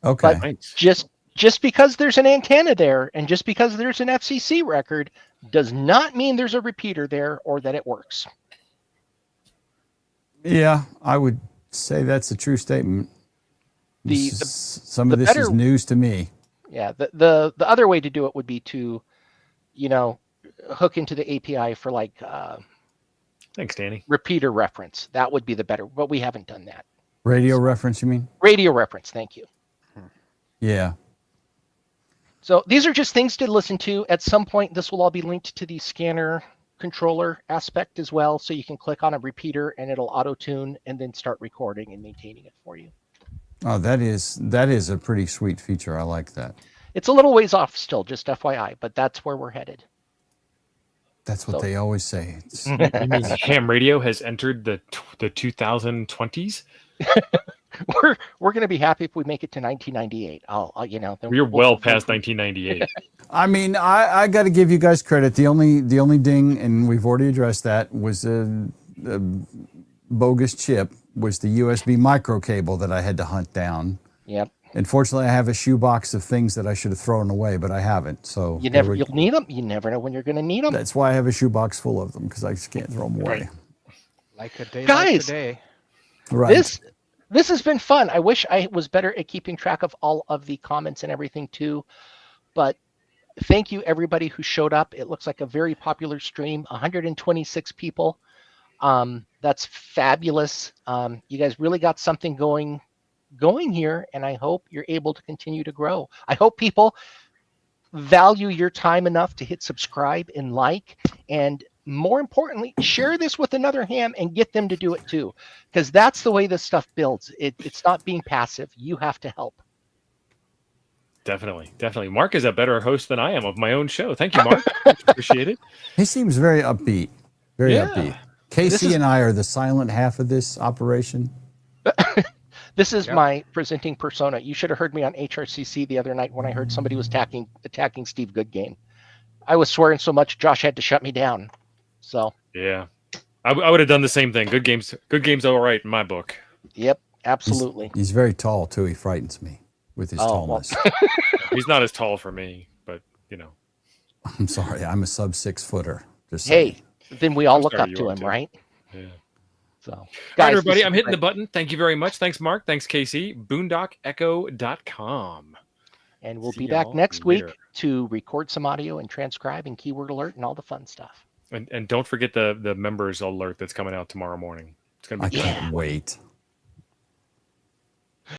Speaker 2: Okay.
Speaker 3: But
Speaker 1: Nice.
Speaker 3: just because there's an antenna there and just because there's an FCC record does not mean there's a repeater there or that it works.
Speaker 2: Yeah, I would say that's a true statement. Some of this is news to me.
Speaker 3: Yeah, the other way to do it would be to, you know, hook into the API for like
Speaker 1: Thanks, Danny.
Speaker 3: repeater reference. That would be the better, but we haven't done that.
Speaker 2: Radio reference, you mean?
Speaker 3: Radio reference, thank you.
Speaker 2: Yeah.
Speaker 3: So these are just things to listen to. At some point, this will all be linked to the scanner controller aspect as well. So you can click on a repeater and it'll auto tune and then start recording and maintaining it for you.
Speaker 2: Oh, that is a pretty sweet feature. I like that.
Speaker 3: It's a little ways off still, just FYI, but that's where we're headed.
Speaker 2: That's what they always say.
Speaker 1: You mean ham radio has entered the 2020s?
Speaker 3: We're going to be happy if we make it to 1998.
Speaker 1: We're well past 1998.
Speaker 2: I mean, I got to give you guys credit. The only ding, and we've already addressed that, was a bogus chip, was the USB micro cable that I had to hunt down.
Speaker 3: Yep.
Speaker 2: Unfortunately, I have a shoebox of things that I should have thrown away, but I haven't. So
Speaker 3: you'll need them. You never know when you're going to need them.
Speaker 2: That's why I have a shoebox full of them, because I just can't throw them away.
Speaker 1: Right.
Speaker 4: Like a day
Speaker 3: Guys,
Speaker 4: like today.
Speaker 2: Right.
Speaker 3: This has been fun. I wish I was better at keeping track of all of the comments and everything too, but thank you everybody who showed up. It looks like a very popular stream. 126 people. That's fabulous. You guys really got something going here, and I hope you're able to continue to grow. I hope people value your time enough to hit subscribe and like, and more importantly, share this with another ham and get them to do it too, because that's the way this stuff builds. It's not being passive. You have to help.
Speaker 1: Definitely. Mark is a better host than I am of my own show. Thank you, Mark. Appreciate it.
Speaker 2: He seems very upbeat. Very upbeat. Casey and I are the silent half of this operation.
Speaker 3: This is my presenting persona. You should have heard me on HRCC the other night when I heard somebody was attacking Steve Goodgame. I was swearing so much, Josh had to shut me down. So
Speaker 1: yeah, I would have done the same thing. Good game's all right in my book.
Speaker 3: Yep, absolutely.
Speaker 2: He's very tall too. He frightens me with his tallness.
Speaker 1: Well. He's not as tall for me, but you know.
Speaker 2: I'm sorry, I'm a sub 6 footer. Just
Speaker 3: hey, then we all look up to him, right?
Speaker 1: Yeah.
Speaker 3: So,
Speaker 1: guys, all
Speaker 3: right,
Speaker 1: everybody, I'm hitting the button. Thank you very much. Thanks, Mark. Thanks, Casey. BoondockEcho.com.
Speaker 3: And we'll be back next week to record some audio and transcribe and keyword alert and all the fun stuff.
Speaker 1: And don't forget the members alert that's coming out tomorrow morning. It's gonna be
Speaker 2: I can't wait.